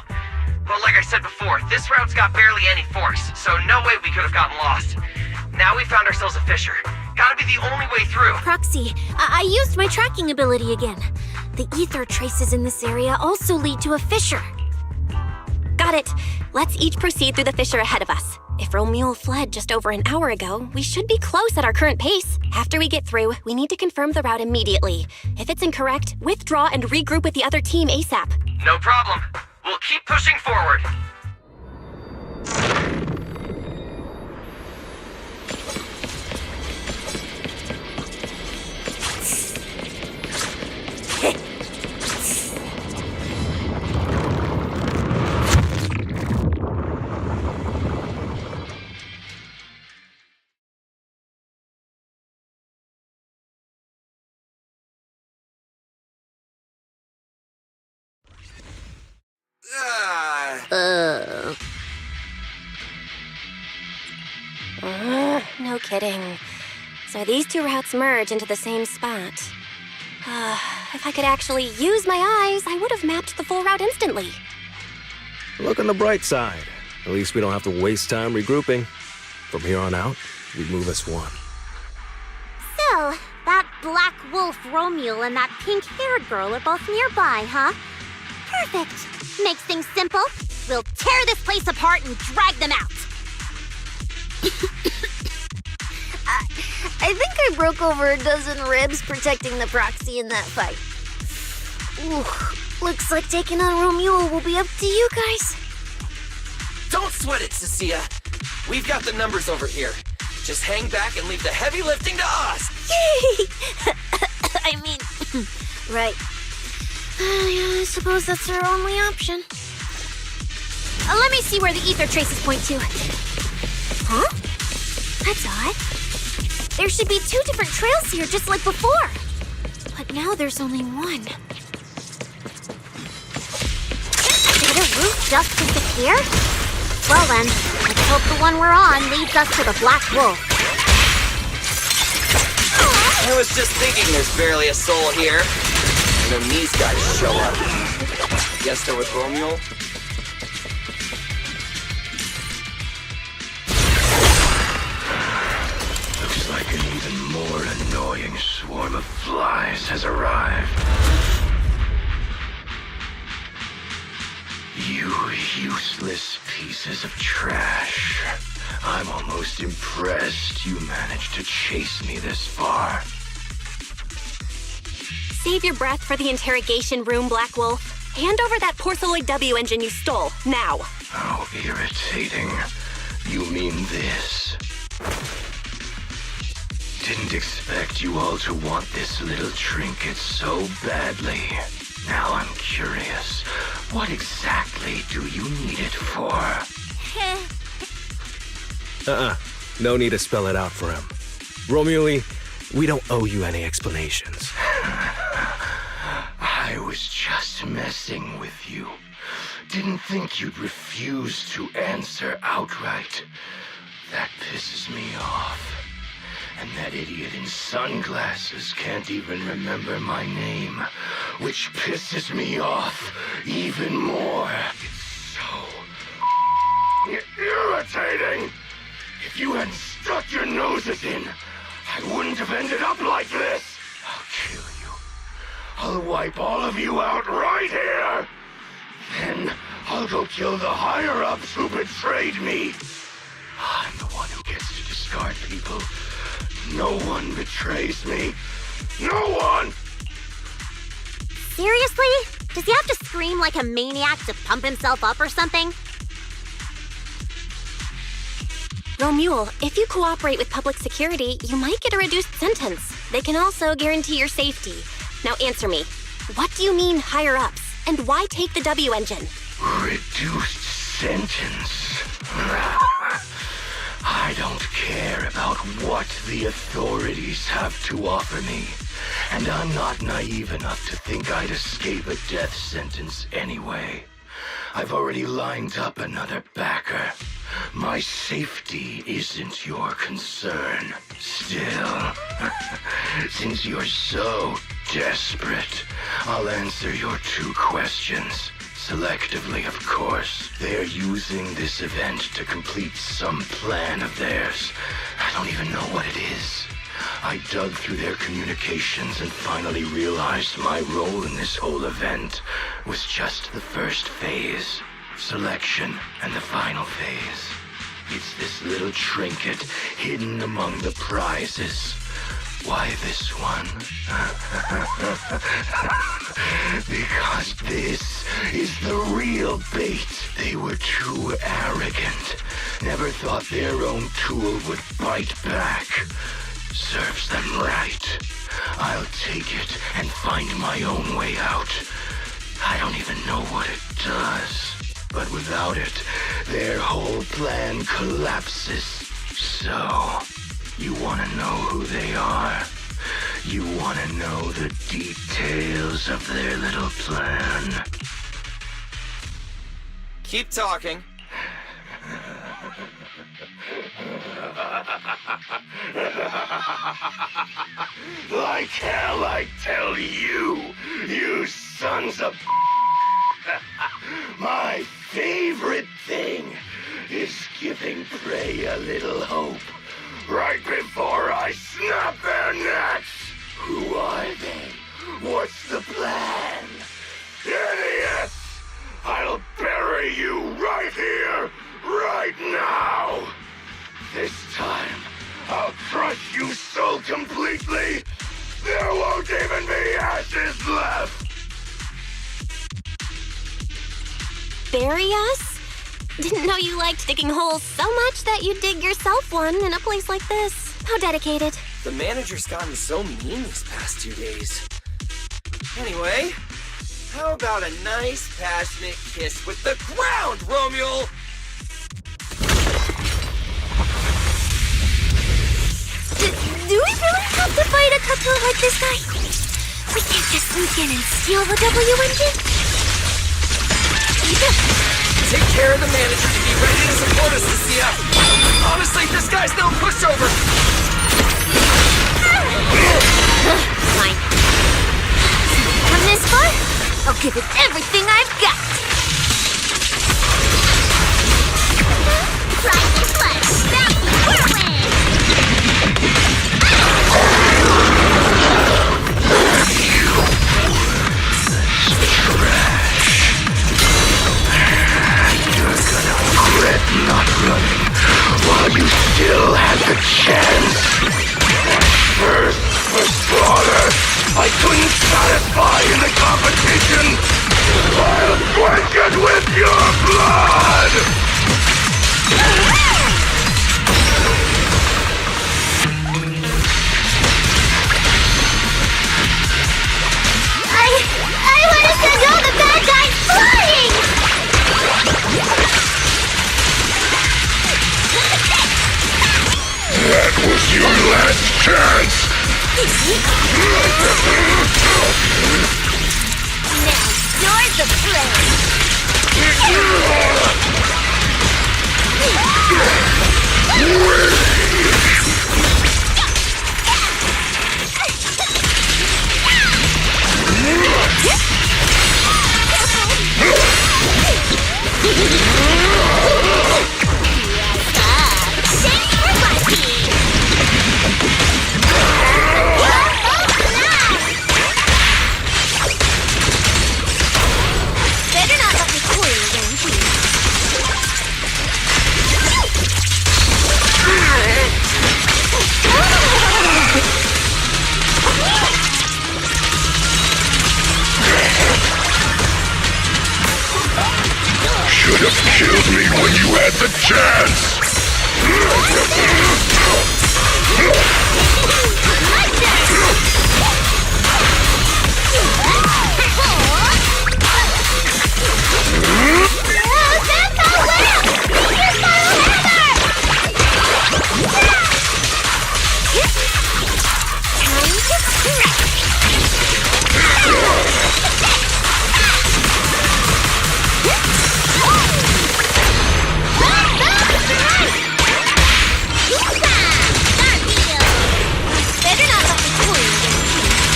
Speaker 5: But like I said before, this route's got barely any force, so no way we could have gotten lost. Now we found ourselves a fissure. Gotta be the only way through.
Speaker 1: Proxy, I used my tracking ability again. The ether traces in this area also lead to a fissure.
Speaker 2: Got it. Let's each proceed through the fissure ahead of us. If Romuald fled just over an hour ago, we should be close at our current pace. After we get through, we need to confirm the route immediately. If it's incorrect, withdraw and regroup with the other team ASAP.
Speaker 5: No problem. We'll keep pushing forward.
Speaker 2: No kidding. So these two routes merge into the same spot. If I could actually use my eyes, I would have mapped the full route instantly.
Speaker 6: Look on the bright side. At least we don't have to waste time regrouping. From here on out, we move as one.
Speaker 1: So, that Black Wolf Romuald and that pink-haired girl are both nearby, huh? Perfect. Makes things simple. We'll tear this place apart and drag them out. I think I broke over a dozen ribs protecting the proxy in that fight. Ooh, looks like taking on Romuald will be up to you guys.
Speaker 5: Don't sweat it, Cecilia. We've got the numbers over here. Just hang back and leave the heavy lifting to us.
Speaker 1: Yay! I mean, right. Yeah, I suppose that's our only option. Let me see where the ether traces point to. Huh? That's odd. There should be two different trails here, just like before. But now there's only one. Did the route just disappear? Well then, let's hope the one we're on leads us to the Black Wolf.
Speaker 5: I was just thinking there's barely a soul here. And then these guys show up. Guess they're with Romuald?
Speaker 7: Looks like an even more annoying swarm of flies has arrived. You useless pieces of trash. I'm almost impressed you managed to chase me this far.
Speaker 2: Save your breath for the interrogation room, Black Wolf. Hand over that Porceloid W engine you stole, now.
Speaker 8: How irritating. You mean this? Didn't expect you all to want this little trinket so badly. Now I'm curious. What exactly do you need it for?
Speaker 6: No need to spell it out for him. Romuli, we don't owe you any explanations.
Speaker 8: I was just messing with you. Didn't think you'd refuse to answer outright. That pisses me off. And that idiot in sunglasses can't even remember my name, which pisses me off even more. It's so irritating. If you hadn't stuck your noses in, I wouldn't have ended up like this. I'll kill you. I'll wipe all of you out right here. Then I'll go kill the higher-ups who betrayed me. I'm the one who gets to discard people. No one betrays me. No one!
Speaker 1: Seriously? Does he have to scream like a maniac to pump himself up or something?
Speaker 2: Romule, if you cooperate with public security, you might get a reduced sentence. They can also guarantee your safety. Now answer me. What do you mean higher-ups? And why take the W engine?
Speaker 8: Reduced sentence. I don't care about what the authorities have to offer me. And I'm not naive enough to think I'd escape a death sentence anyway. I've already lined up another backer. My safety isn't your concern. Still, since you're so desperate, I'll answer your 2 questions. Selectively, of course. They're using this event to complete some plan of theirs. I don't even know what it is. I dug through their communications and finally realized my role in this whole event was just the first phase. Selection and the final phase. It's this little trinket hidden among the prizes. Why this one? Because this is the real bait. They were too arrogant. Never thought their own tool would bite back. Serves them right. I'll take it and find my own way out. I don't even know what it does. But without it, their whole plan collapses. So, you want to know who they are? You want to know the details of their little plan?
Speaker 5: Keep talking.
Speaker 8: Like hell, I tell you, you sons of... My favorite thing is giving prey a little hope right before I snap their necks. Who are they? What's the plan? Idiots! I'll bury you right here, right now. This time, I'll crush you so completely, there won't even be ashes left.
Speaker 2: Bury us? Didn't know you liked digging holes so much that you'd dig yourself one in a place like this. How dedicated.
Speaker 5: The manager's gotten so mean these past 2 days. Anyway, how about a nice, passionate kiss with the ground, Romule?
Speaker 1: Do we really have to fight a cutthroat like this guy? We can't just sneak in and steal the W engine?
Speaker 5: Take care of the manager to be ready to support us, Lucia. Honestly, this guy's no pushover.
Speaker 1: Fine. Come this far? I'll give it everything I've got. Pride and flesh, bounty, whirlwind!
Speaker 8: Regret not running while you still had the chance. First for slaughter, I couldn't satisfy in the competition.
Speaker 7: I'll drink it with your blood!
Speaker 1: I want to send all the bad guys flying!
Speaker 7: That was your last chance!
Speaker 1: Now, yours the better not let me fool you again, please.
Speaker 7: Should have killed me when you had the chance!
Speaker 1: Better not let me fool you again, please.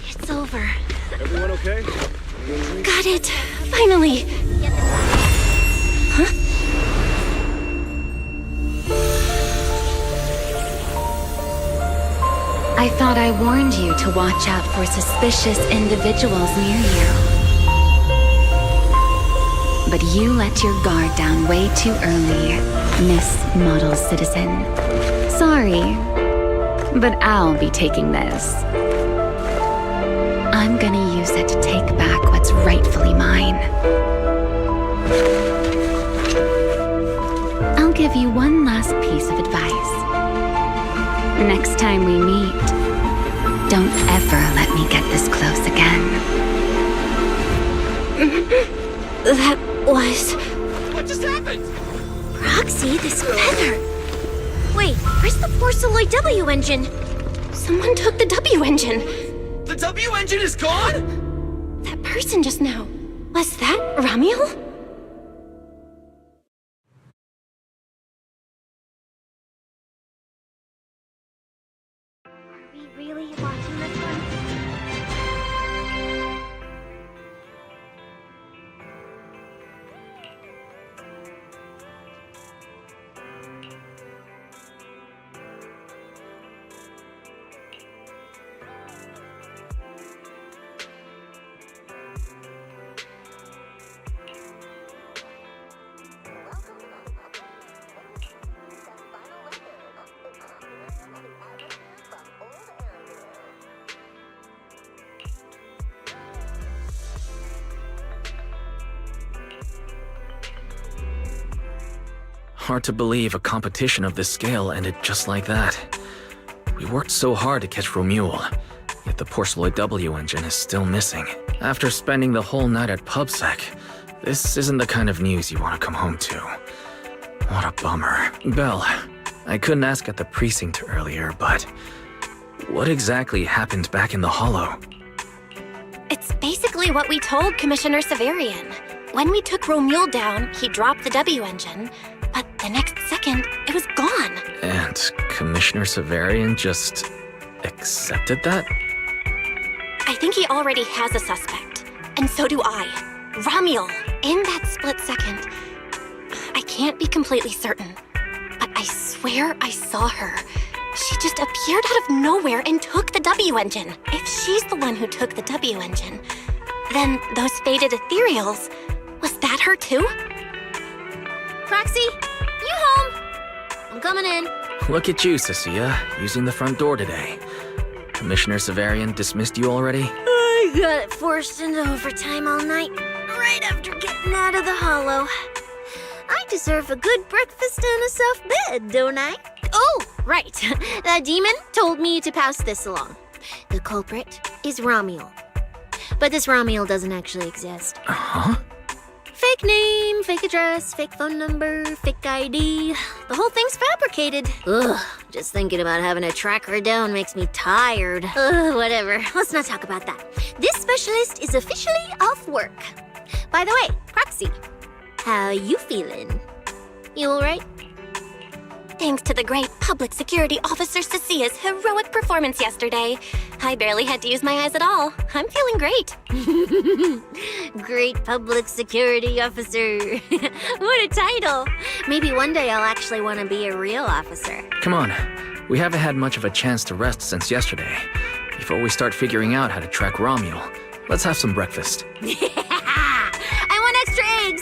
Speaker 1: It's over.
Speaker 6: Everyone okay?
Speaker 2: Got it. Finally.
Speaker 10: I thought I warned you to watch out for suspicious individuals near you. But you let your guard down way too early, Miss Model Citizen. Sorry, but I'll be taking this. I'm gonna use it to take back what's rightfully mine. I'll give you one last piece of advice. Next time we meet, don't ever let me get this close again.
Speaker 2: That was...
Speaker 9: What just happened?
Speaker 1: Roxy, this feather. Wait, where's the Porceloid W engine?
Speaker 2: Someone took the W engine.
Speaker 9: The W engine is gone?
Speaker 2: That person just now. Was that Ramiel?
Speaker 1: Are we really watching this one?
Speaker 3: Hard to believe a competition of this scale ended just like that. We worked so hard to catch Romuald, yet the Porceloid W engine is still missing. After spending the whole night at PubSec, this isn't the kind of news you want to come home to. What a bummer. Belle, I couldn't ask at the precinct earlier, but what exactly happened back in the Hollow?
Speaker 2: It's basically what we told Commissioner Severian. When we took Romuald down, he dropped the W engine, but the next second, it was gone.
Speaker 3: And Commissioner Severian just accepted that?
Speaker 2: I think he already has a suspect, and so do I. Ramiel. In that split second, I can't be completely certain, but I swear I saw her. She just appeared out of nowhere and took the W engine. If she's the one who took the W engine, then those faded ethereals Was that her too?
Speaker 1: Proxy, you home? I'm coming in.
Speaker 3: Look at you, Cecilia, using the front door today. Commissioner Severian dismissed you already?
Speaker 1: I got forced into overtime all night, right after getting out of the hollow. I deserve a good breakfast and a soft bed, don't I? Oh, right. That demon told me to pass this along. The culprit is Romuel. But this Romuel doesn't actually exist.
Speaker 3: Huh?
Speaker 1: Fake name, fake address, fake phone number, fake ID. The whole thing's fabricated. Ugh, just thinking about having to track her down makes me tired. Ugh, whatever. Let's not talk about that. This specialist is officially off work. By the way, Proxy, how you feeling? You alright?
Speaker 2: Thanks to the great public security officer Cecia's heroic performance yesterday, I barely had to use my eyes at all. I'm feeling great.
Speaker 1: Great public security officer. What a title. Maybe one day I'll actually want to be a real officer.
Speaker 3: Come on. We haven't had much of a chance to rest since yesterday. Before we start figuring out how to track Romuel, let's have some breakfast.
Speaker 1: I want extra eggs.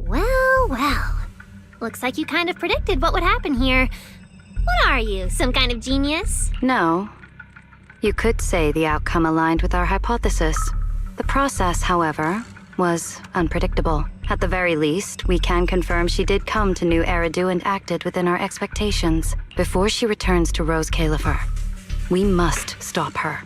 Speaker 1: Well. Looks like you kind of predicted what would happen here. What are you, some kind of genius?
Speaker 11: No. You could say the outcome aligned with our hypothesis. The process, however, was unpredictable. At the very least, we can confirm she did come to New Eridu and acted within our expectations. Before she returns to Rose Califer, we must stop her.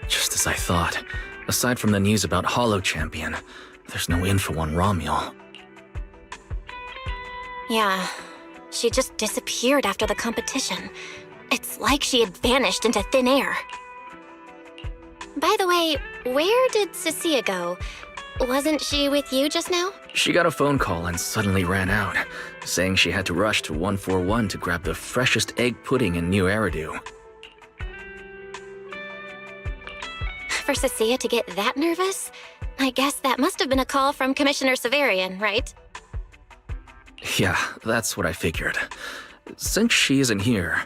Speaker 3: Just as I thought. Aside from the news about Hollow Champion, there's no info on Romuel.
Speaker 2: Yeah, she just disappeared after the competition. It's like she had vanished into thin air. By the way, where did Cecilia go? Wasn't she with you just now?
Speaker 3: She got a phone call and suddenly ran out, saying she had to rush to 141 to grab the freshest egg pudding in New Eridu.
Speaker 2: For Cecilia to get that nervous? I guess that must have been a call from Commissioner Severian, right?
Speaker 3: Yeah, that's what I figured. Since she isn't here,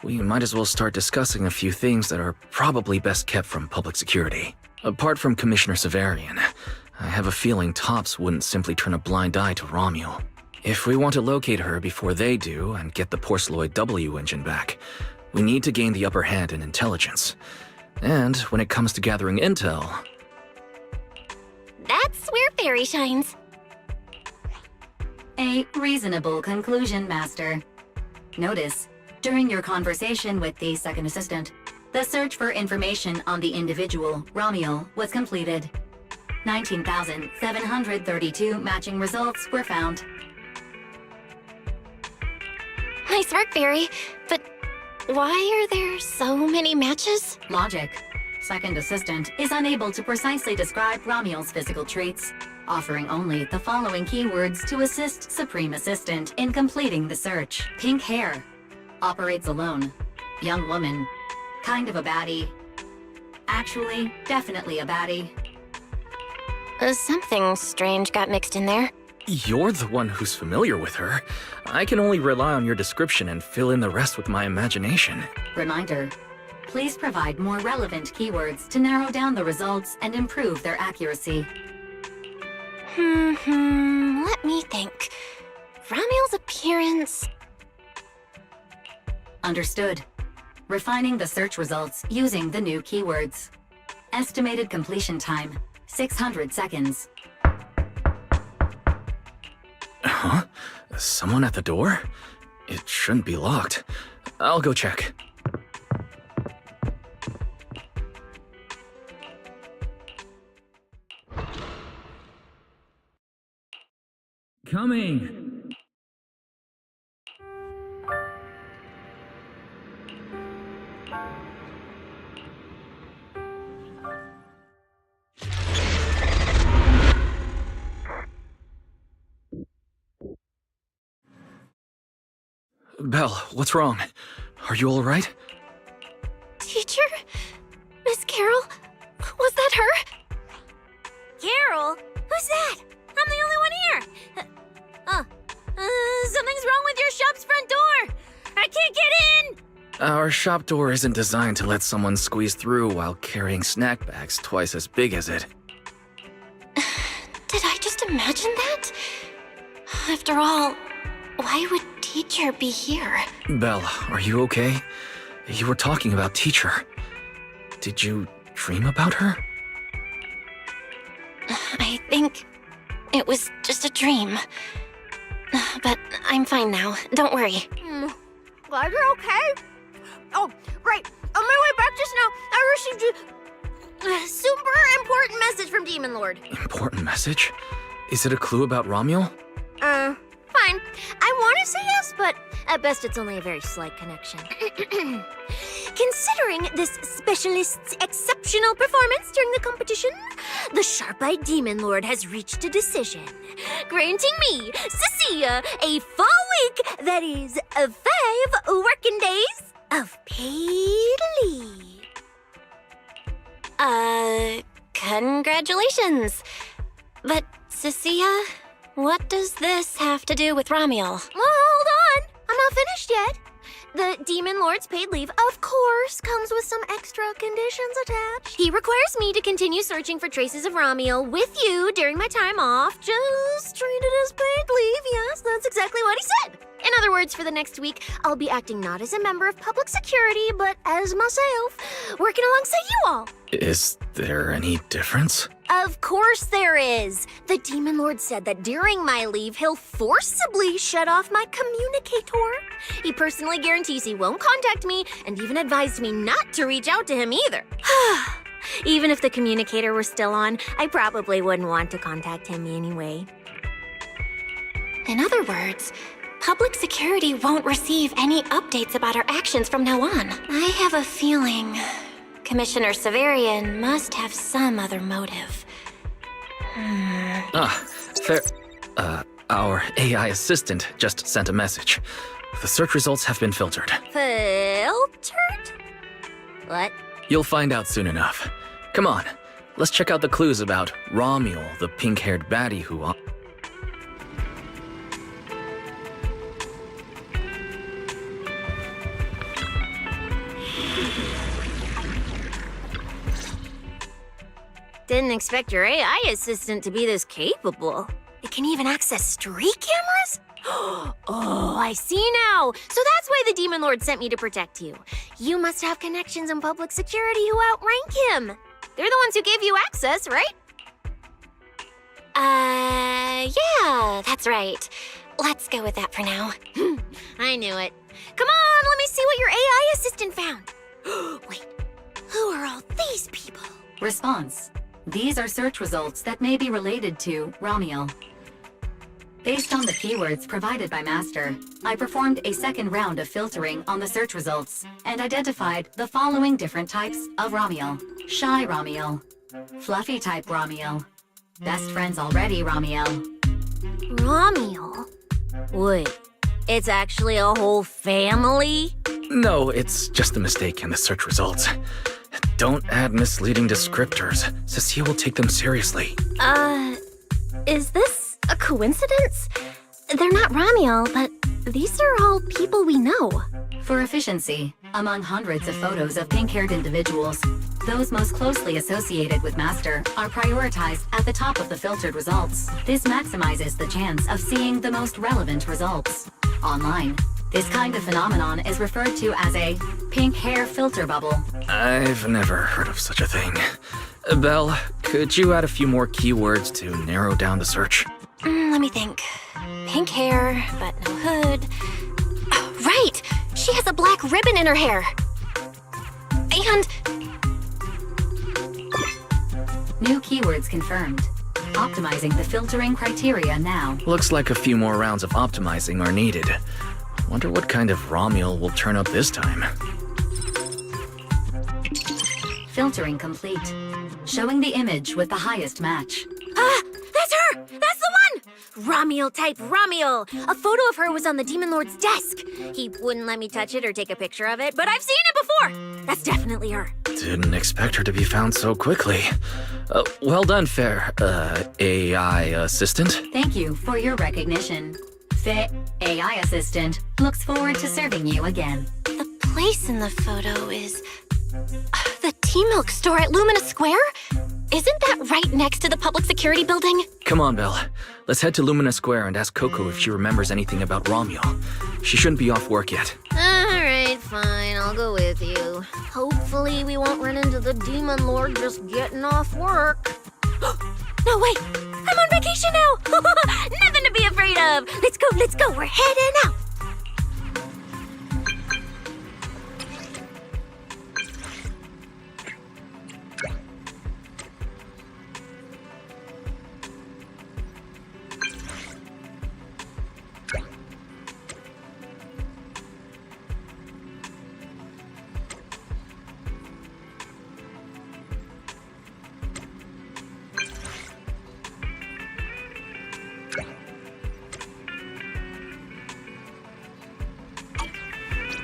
Speaker 3: we might as well start discussing a few things that are probably best kept from public security. Apart from Commissioner Severian, I have a feeling Tops wouldn't simply turn a blind eye to Romuel. If we want to locate her before they do and get the Porceloid W engine back, we need to gain the upper hand in intelligence. And when it comes to gathering intel...
Speaker 2: That's where Fairy shines.
Speaker 12: A reasonable conclusion, Master. Notice, during your conversation with the second assistant, the search for information on the individual, Romuel, was completed. 19,732 matching results were found.
Speaker 2: Nice work, Barry. But why are there so many matches?
Speaker 12: Logic. Second Assistant is unable to precisely describe Romual's physical traits, offering only the following keywords to assist Supreme Assistant in completing the search. Pink hair. Operates alone. Young woman. Kind of a baddie. Actually, definitely a baddie.
Speaker 2: Something strange got mixed in there.
Speaker 3: You're the one who's familiar with her. I can only rely on your description and fill in the rest with my imagination.
Speaker 12: Reminder. Please provide more relevant keywords to narrow down the results and improve their accuracy.
Speaker 2: Let me think. Romual's appearance...
Speaker 12: Understood. Refining the search results using the new keywords. Estimated completion time, 600 seconds.
Speaker 3: Huh? Someone at the door? It shouldn't be locked. I'll go check. Coming! Belle, what's wrong? Are you all right?
Speaker 2: Teacher? Miss Carol? Was that her?
Speaker 1: Carol? Who's that? I'm the only one here. Something's wrong with your shop's front door. I can't get in.
Speaker 3: Our shop door isn't designed to let someone squeeze through while carrying snack bags twice as big as it.
Speaker 2: Did I just imagine that? After all, why would Teacher be here?
Speaker 3: Belle, are you okay? You were talking about Teacher. Did you dream about her?
Speaker 2: I think it was just a dream. But I'm fine now. Don't worry.
Speaker 1: Glad you're okay. Oh, right. On my way back just now, I received a super important message from Demon Lord.
Speaker 3: Important message? Is it a clue about Romual?
Speaker 1: Fine. I want to say yes, but at best it's only a very slight connection. Considering this specialist's exceptional performance during the competition, the sharp-eyed Demon Lord has reached a decision, granting me, Cecilia, a full week, that is, 5 working days of paid leave.
Speaker 2: Congratulations. But, Cecilia, what does this have to do with Romual?
Speaker 1: Well, hold on. I'm not finished yet. The Demon Lord's paid leave, of course, comes with some extra conditions attached. He requires me to continue searching for traces of Romual with you during my time off. Just treat it as paid leave. Yes, that's exactly what he said. In other words, for the next week, I'll be acting not as a member of public security, but as myself, working alongside you all.
Speaker 3: Is there any difference?
Speaker 1: Of course there is. The Demon Lord said that during my leave, he'll forcibly shut off my communicator. He personally guarantees he won't contact me and even advised me not to reach out to him either. Even if the communicator were still on, I probably wouldn't want to contact him anyway.
Speaker 2: In other words, public security won't receive any updates about our actions from now on. I have a feeling Commissioner Severian must have some other motive.
Speaker 3: Fair. Our AI assistant just sent a message. The search results have been filtered.
Speaker 1: Filtered? What?
Speaker 3: You'll find out soon enough. Come on, let's check out the clues about Romual, the pink-haired baddie who...
Speaker 1: Didn't expect your AI assistant to be this capable. It can even access street cameras? Oh, I see now. So that's why the Demon Lord sent me to protect you. You must have connections in public security who outrank him. They're the ones who gave you access, right?
Speaker 2: Yeah, that's right. Let's go with that for now.
Speaker 1: I knew it. Come on, let me see what your AI assistant found. Wait, who are all these people?
Speaker 12: Response. These are search results that may be related to Romual. Based on the keywords provided by Master, I performed a second round of filtering on the search results and identified the following different types of Ramiel. Shy Ramiel, Fluffy type Ramiel, Best Friends Already Ramiel.
Speaker 1: Ramiel? Wait, it's actually a whole family?
Speaker 3: No, it's just a mistake in the search results. Don't add misleading descriptors. Cecilia will take them seriously.
Speaker 2: Is this a coincidence? They're not Ramiel, but these are all people we know.
Speaker 12: For efficiency, among hundreds of photos of pink-haired individuals, those most closely associated with Master are prioritized at the top of the filtered results. This maximizes the chance of seeing the most relevant results. Online, this kind of phenomenon is referred to as a pink hair filter bubble.
Speaker 3: I've never heard of such a thing. Belle, could you add a few more keywords to narrow down the search?
Speaker 2: Let me think. Pink hair, but no hood. Oh, right! She has a black ribbon in her hair. And...
Speaker 12: New keywords confirmed. Optimizing the filtering criteria now.
Speaker 3: Looks like a few more rounds of optimizing are needed. Wonder what kind of Ramiel will turn up this time.
Speaker 12: Filtering complete. Showing the image with the highest match.
Speaker 1: That's her! That's the one! Ramiel type Ramiel! A photo of her was on the Demon Lord's desk. He wouldn't let me touch it or take a picture of it, but I've seen it before! That's definitely her.
Speaker 3: Didn't expect her to be found so quickly. Well done, Fair, AI assistant.
Speaker 12: Thank you for your recognition. Fit AI assistant looks forward to serving you again.
Speaker 2: the place in the photo is... the T-Milk store at Lumina Square? Isn't that right next to the public security building?
Speaker 3: Come on, Belle. Let's head to Lumina Square and ask Coco if she remembers anything about Ramiel. She shouldn't be off work yet.
Speaker 1: Alright, fine, I'll go with you. Hopefully we won't run into the Demon Lord just getting off work. No, wait! I'm on vacation now! Nothing to be afraid of! Let's go, we're heading out!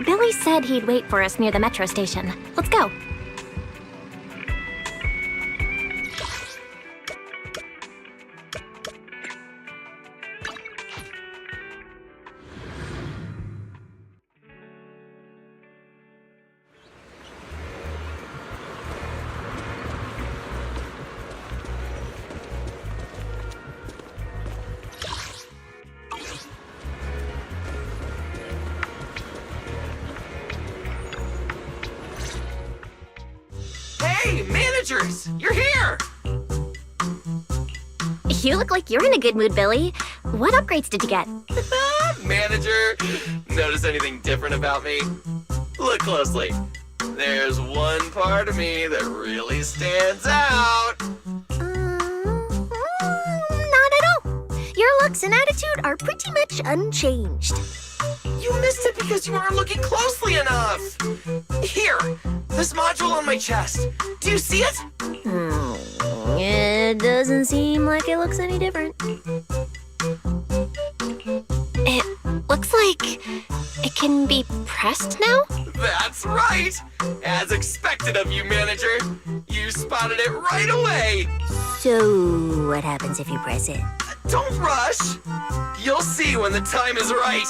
Speaker 2: Billy said he'd wait for us near the metro station. Let's go.
Speaker 5: Hey, managers! You're here!
Speaker 2: You look like you're in a good mood, Billy. What upgrades did you get?
Speaker 5: Manager, notice anything different about me? Look closely. There's one part of me that really stands out.
Speaker 2: Not at all. Your looks and attitude are pretty much unchanged.
Speaker 5: You missed it because you weren't looking closely enough. Here, this module on my chest. Do you see it?
Speaker 1: It doesn't seem like it looks any different.
Speaker 2: It looks like it can be pressed now?
Speaker 5: That's right! As expected of you, manager. You spotted it right away.
Speaker 1: So, what happens if you press it?
Speaker 5: Don't rush. You'll see when the time is right.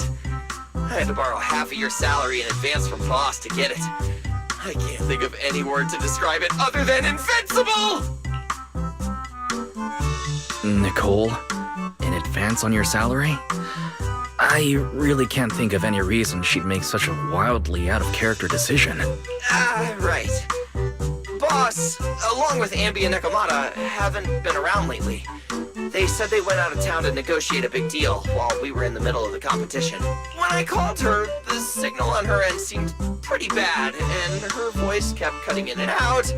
Speaker 5: I had to borrow half of your salary in advance from boss to get it. I can't think of any word to describe it other than invincible!
Speaker 3: Nicole, in advance on your salary? I really can't think of any reason she'd make such a wildly out-of-character decision.
Speaker 5: Right. Boss, along with Ambi and Nekomata, haven't been around lately. They said they went out of town to negotiate a big deal while we were in the middle of the competition. When I called her, the signal on her end seemed pretty bad, and her voice kept cutting in and out.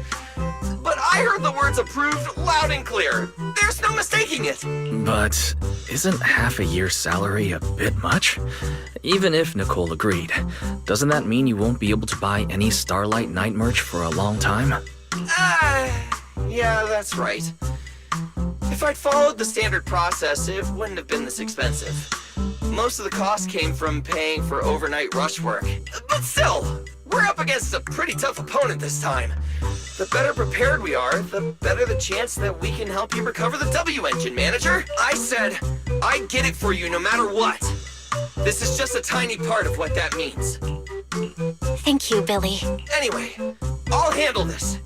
Speaker 5: But I heard the words approved loud and clear. There's no mistaking it.
Speaker 3: But Isn't half a year's salary a bit much? Even if Nicole agreed, doesn't that mean you won't be able to buy any Starlight Night merch for a long time?
Speaker 5: Yeah, that's right. If I'd followed the standard process, it wouldn't have been this expensive. Most of the cost came from paying for overnight rush work. But still, we're up against a pretty tough opponent this time. The better prepared we are, the better the chance that we can help you recover the W engine, manager. I said, I'd get it for you no matter what. This is just a tiny part of what that means.
Speaker 2: Thank you, Billy.
Speaker 5: Anyway, I'll handle this.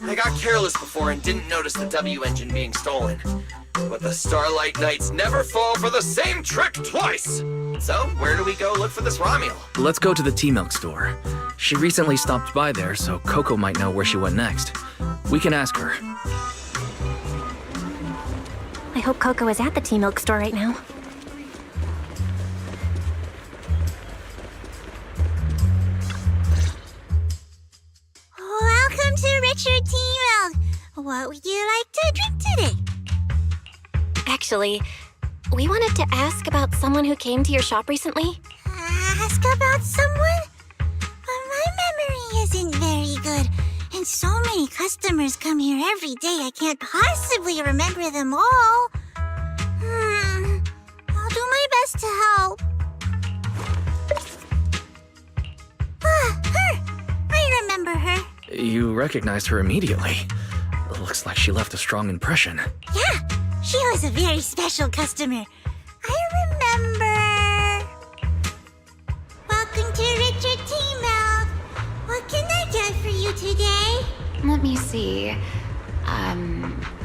Speaker 5: I got careless before and didn't notice the W engine being stolen. But the Starlight Knights never fall for the same trick twice! So, where do we go look for this Romule?
Speaker 3: Let's go to the T-Milk store. She recently stopped by there, so Coco might know where she went next. We can ask her.
Speaker 2: I hope Coco is at the T-Milk store right now.
Speaker 1: Welcome to Richard T-Milk. What would you like to drink today?
Speaker 2: Actually, we wanted to ask about someone who came to your shop recently.
Speaker 1: Ask about someone? My memory isn't very good, and so many customers come here every day I can't possibly remember them all. I'll do my best to help. Her! I remember her.
Speaker 3: You recognized her immediately. Looks like she left a strong impression.
Speaker 1: Yeah, she was a very special customer. I remember. Welcome to Richard T-Milk. What can I get for you today?
Speaker 11: Let me see.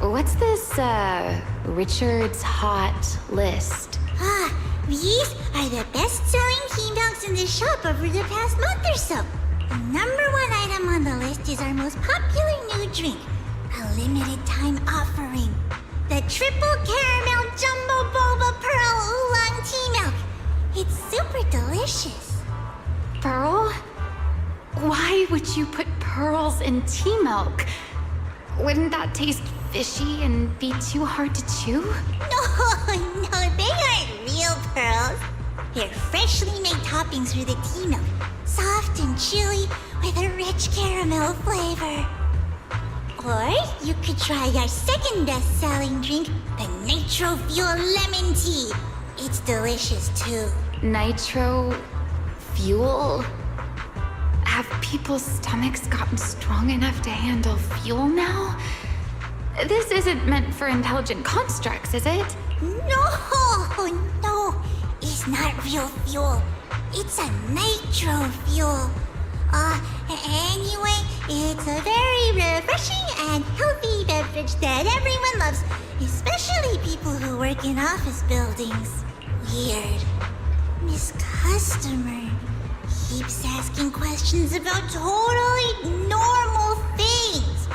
Speaker 11: What's this, Richard's Hot List?
Speaker 1: These are the best-selling T-Milks in the shop over the past month or so. The number one item on the list is our most popular new drink, a limited-time offering. The Triple Caramel Jumbo Boba Pearl Oolong Tea Milk. It's super delicious.
Speaker 11: Pearl? Why would you put pearls in tea milk? Wouldn't that taste fishy and be too hard to chew?
Speaker 1: No, they aren't real pearls. They're freshly made toppings for the tea milk, soft and chewy with a rich caramel flavor. Or you could try our second best-selling drink, the Nitro Fuel Lemon Tea. It's delicious too.
Speaker 11: Nitro fuel? Have people's stomachs gotten strong enough to handle fuel now? This isn't meant for intelligent constructs, is it?
Speaker 1: No, it's not real fuel. It's a nitro fuel. Anyway, it's a very refreshing and healthy beverage that everyone loves, especially people who work in office buildings. Weird. Miss Customer keeps asking questions about totally normal things.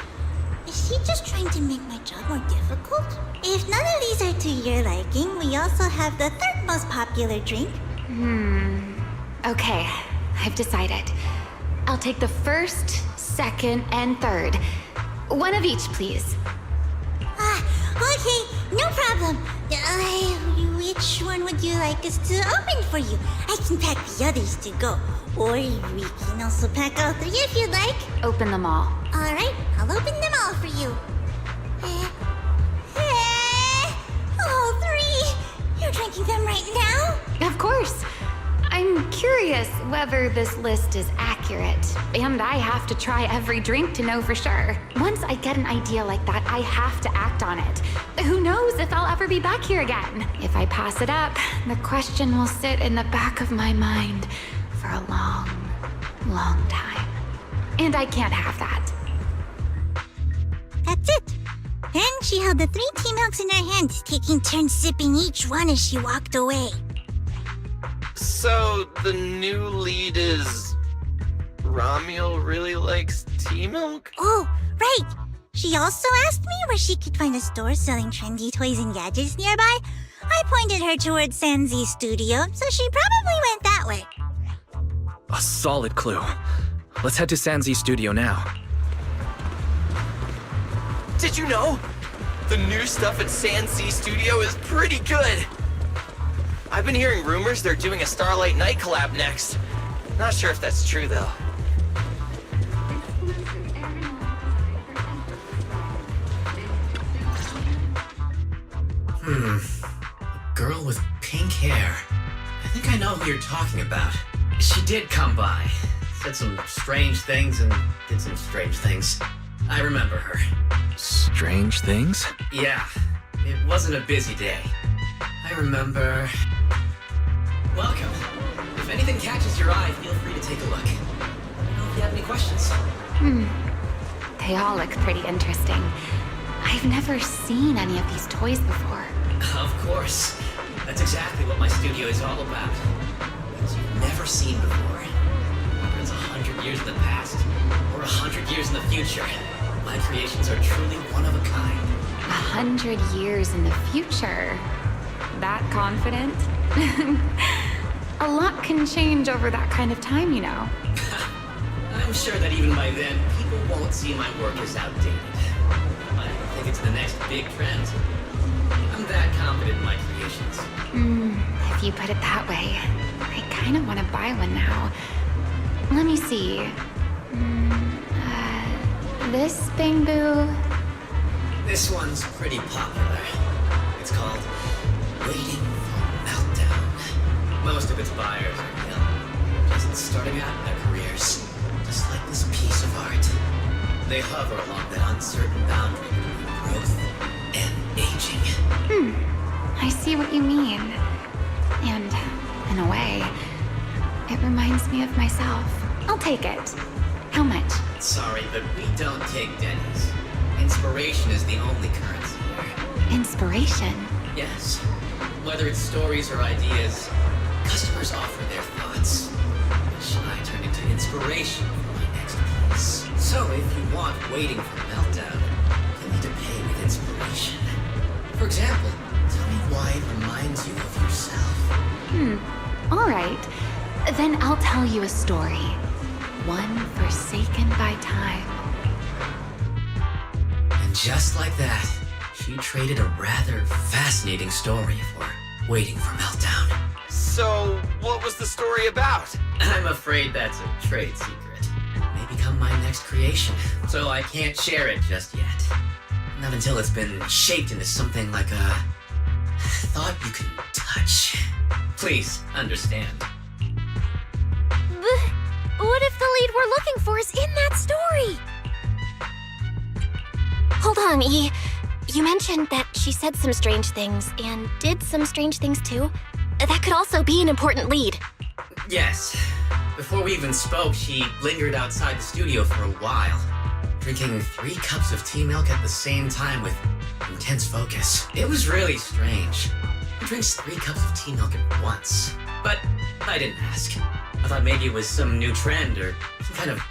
Speaker 1: Is she just trying to make my job more difficult? If none of these are to your liking, we also have the third most popular drink.
Speaker 11: Okay, I've decided. I'll take the first, second, and third. One of each, please.
Speaker 1: Okay, no problem. Which one would you like us to open for you? I can pack the others to go. Or we can also pack all three if you'd like.
Speaker 11: Open them all.
Speaker 1: Alright, I'll open them all for you. All three? You're drinking them right now?
Speaker 11: Of course. I'm curious whether this list is accurate, and I have to try every drink to know for sure. Once I get an idea like that, I have to act on it. Who knows if I'll ever be back here again? If I pass it up, the question will sit in the back of my mind for a long, long time. And I can't have that.
Speaker 1: That's it. Then she held the 3 tea milks in her hands, taking turns sipping each one as she walked away.
Speaker 5: So, the new lead is... Romule really likes tea milk?
Speaker 1: Oh, right. She also asked me where she could find a store selling trendy toys and gadgets nearby. I pointed her towards ZZZ Studio, so she probably went that way.
Speaker 3: A solid clue. Let's head to ZZZ Studio now.
Speaker 5: Did you know? The new stuff at ZZZ Studio is pretty good. I've been hearing rumors they're doing a Starlight Night collab next. Not sure if that's true, though.
Speaker 13: A girl with pink hair. I think I know who you're talking about. She did come by. Said some strange things and did some strange things. I remember her.
Speaker 3: Strange things?
Speaker 13: Yeah, it wasn't a busy day. I remember... Welcome. If anything catches your eye, feel free to take a look. Let me know if you have any questions.
Speaker 14: They all look pretty interesting. I've never seen any of these toys before.
Speaker 13: Of course. That's exactly what my studio is all about. Things you've never seen before. Whether it's 100 years in the past or 100 years in the future, my creations are truly one of a kind.
Speaker 14: 100 years in the future? That confident? A lot can change over that kind of time, you know.
Speaker 13: I'm sure that even by then, people won't see my work as outdated. I think it's the next big trend. I'm that confident in my creations.
Speaker 14: If you put it that way, I kind of want to buy one now. Let me see. This bamboo...
Speaker 13: This one's pretty popular. It's called Waiting for Meltdown. Most of its buyers are young, just starting out in their careers, just like this piece of art. They hover along that uncertain boundary between growth and aging.
Speaker 14: I see what you mean. And, in a way, it reminds me of myself. I'll take it. How much?
Speaker 13: Sorry, but we don't take pennies. Inspiration is the only currency here.
Speaker 14: Inspiration?
Speaker 13: Yes. Whether it's stories or ideas, customers offer their thoughts, which I turn into inspiration for my next piece. So if you want Waiting for Meltdown, you need to pay with inspiration. For example, tell me why it reminds you of yourself.
Speaker 14: All right. Then I'll tell you a story. One forsaken by time.
Speaker 13: And just like that, she traded a rather fascinating story for Waiting for Meltdown.
Speaker 5: So, what was the story about?
Speaker 13: I'm afraid that's a trade secret. It may become my next creation, so I can't share it just yet. Not until it's been shaped into something like a thought you can touch. Please, understand.
Speaker 1: What if the lead we're looking for is in that story?
Speaker 2: Hold on, E. You mentioned that she said some strange things and did some strange things too. That could also be an important lead.
Speaker 13: Yes. Before we even spoke, she lingered outside the studio for a while, drinking 3 cups of tea milk at the same time with intense focus. It was really strange. Who drinks 3 cups of tea milk at once? But I didn't ask. I thought maybe it was some new trend or some kind of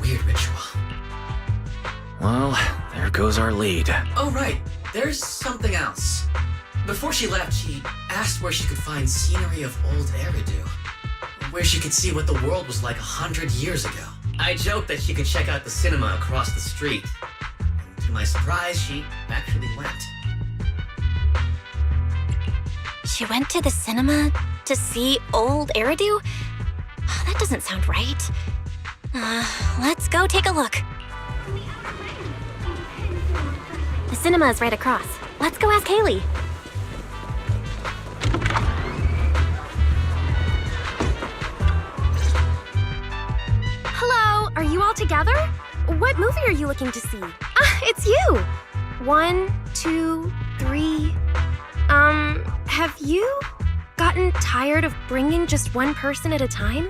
Speaker 13: weird ritual.
Speaker 3: Well, there goes our lead.
Speaker 13: Oh, right. There's something else. Before she left, she asked where she could find scenery of old Eridu, where she could see what the world was like 100 years ago. I joked that she could check out the cinema across the street. And to my surprise, she actually went.
Speaker 2: She went to the cinema to see old Eridu? Oh, that doesn't sound right. Let's go take a look. The cinema is right across. Let's go ask Haley.
Speaker 15: Hello, are you all together? What movie are you looking to see? It's you! 1, 2, 3. Have you gotten tired of bringing just one person at a time?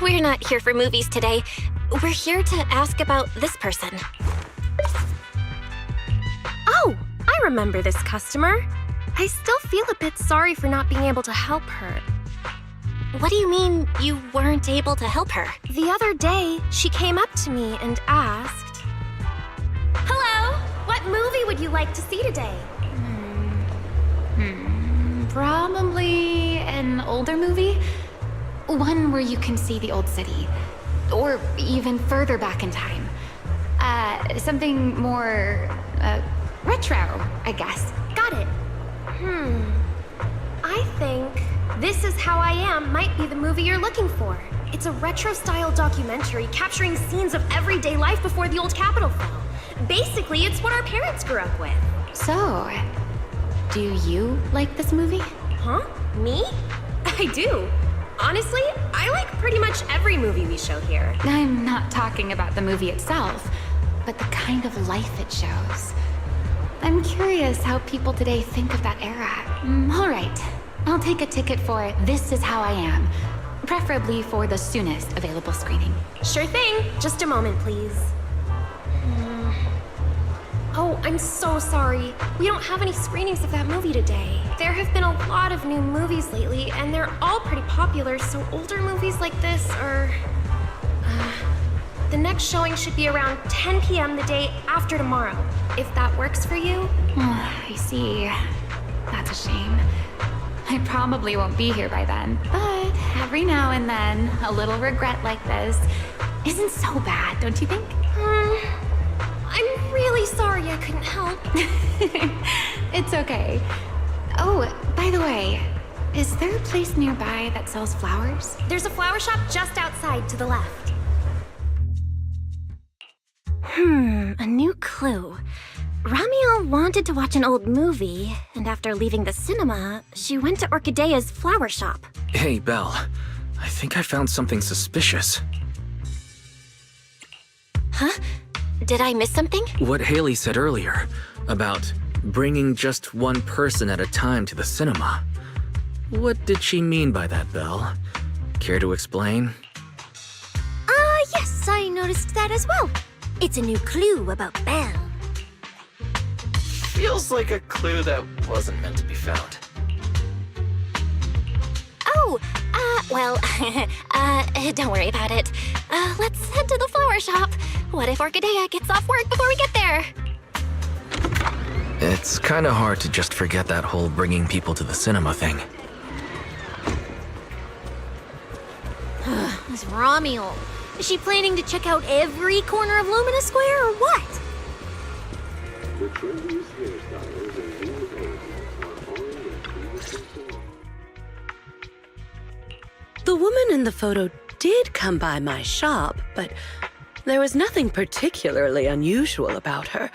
Speaker 2: We're not here for movies today. We're here to ask about this person.
Speaker 15: Oh, I remember this customer. I still feel a bit sorry for not being able to help her.
Speaker 2: What do you mean you weren't able to help her?
Speaker 15: The other day, she came up to me and asked, "Hello, what movie would you like to see today?"
Speaker 14: Probably an older movie. One where you can see the old city. Or even further back in time. Something more, retro, I guess.
Speaker 15: Got it. I think This Is How I Am might be the movie you're looking for. It's a retro-style documentary capturing scenes of everyday life before the old Capitol fell. Basically, it's what our parents grew up with.
Speaker 14: So, do you like this movie?
Speaker 15: Huh? Me? I do. Honestly, I like pretty much every movie we show here.
Speaker 14: I'm not talking about the movie itself, but the kind of life it shows. I'm curious how people today think of that era. All right, I'll take a ticket for This Is How I Am, preferably for the soonest available screening.
Speaker 15: Sure thing. Just a moment, please. Oh, I'm so sorry. We don't have any screenings of that movie today. There have been a lot of new movies lately, and they're all pretty popular, so older movies like this are... The next showing should be around 10 p.m. the day after tomorrow, if that works for you.
Speaker 14: I see. That's a shame. I probably won't be here by then, but every now and then, a little regret like this isn't so bad, don't you think?
Speaker 15: I'm really sorry I couldn't help.
Speaker 14: It's okay. Oh, by the way, is there a place nearby that sells flowers?
Speaker 15: There's a flower shop just outside to the left.
Speaker 1: A new clue. Ramiel wanted to watch an old movie, and after leaving the cinema, she went to Orchidea's flower shop.
Speaker 3: Hey, Belle. I think I found something suspicious.
Speaker 1: Huh? Did I miss something?
Speaker 3: What Haley said earlier about bringing just one person at a time to the cinema. What did she mean by that, Belle? Care to explain?
Speaker 1: Yes, I noticed that as well. It's a new clue about Belle.
Speaker 5: Feels like a clue that wasn't meant to be found.
Speaker 1: Oh, well, don't worry about it. Let's head to the flower shop. What if Orchidea gets off work before we get there?
Speaker 3: It's kinda hard to just forget that whole bringing people to the cinema thing.
Speaker 1: This Ramiel. Is she planning to check out every corner of Lumina Square or what?
Speaker 16: The woman in the photo did come by my shop, but there was nothing particularly unusual about her.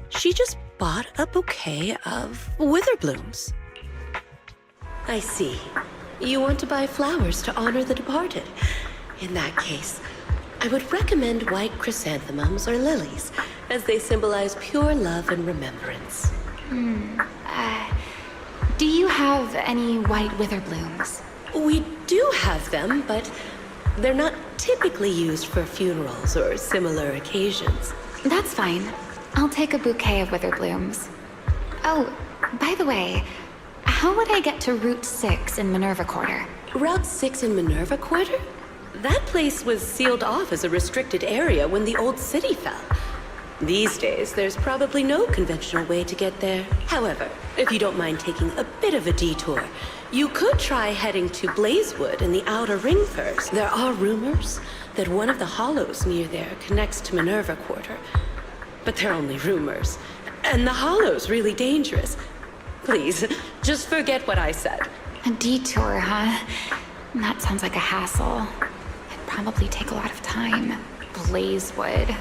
Speaker 16: She just bought a bouquet of witherblooms. I see. You want to buy flowers to honor the departed. In that case, I would recommend white chrysanthemums or lilies, as they symbolize pure love and remembrance.
Speaker 14: Do you have any white witherblooms?
Speaker 16: We do have them, but they're not typically used for funerals or similar occasions.
Speaker 14: That's fine. I'll take a bouquet of witherblooms. Oh, by the way, how would I get to Route 6 in Minerva Quarter?
Speaker 16: Route 6 in Minerva Quarter? That place was sealed off as a restricted area when the old city fell. These days, there's probably no conventional way to get there. However, if you don't mind taking a bit of a detour, you could try heading to Blazewood in the Outer Ring first. There are rumors that one of the hollows near there connects to Minerva Quarter. But they're only rumors. And the hollow's really dangerous. Please, just forget what I said.
Speaker 14: A detour, huh? That sounds like a hassle. It'd probably take a lot of time. Blazewood.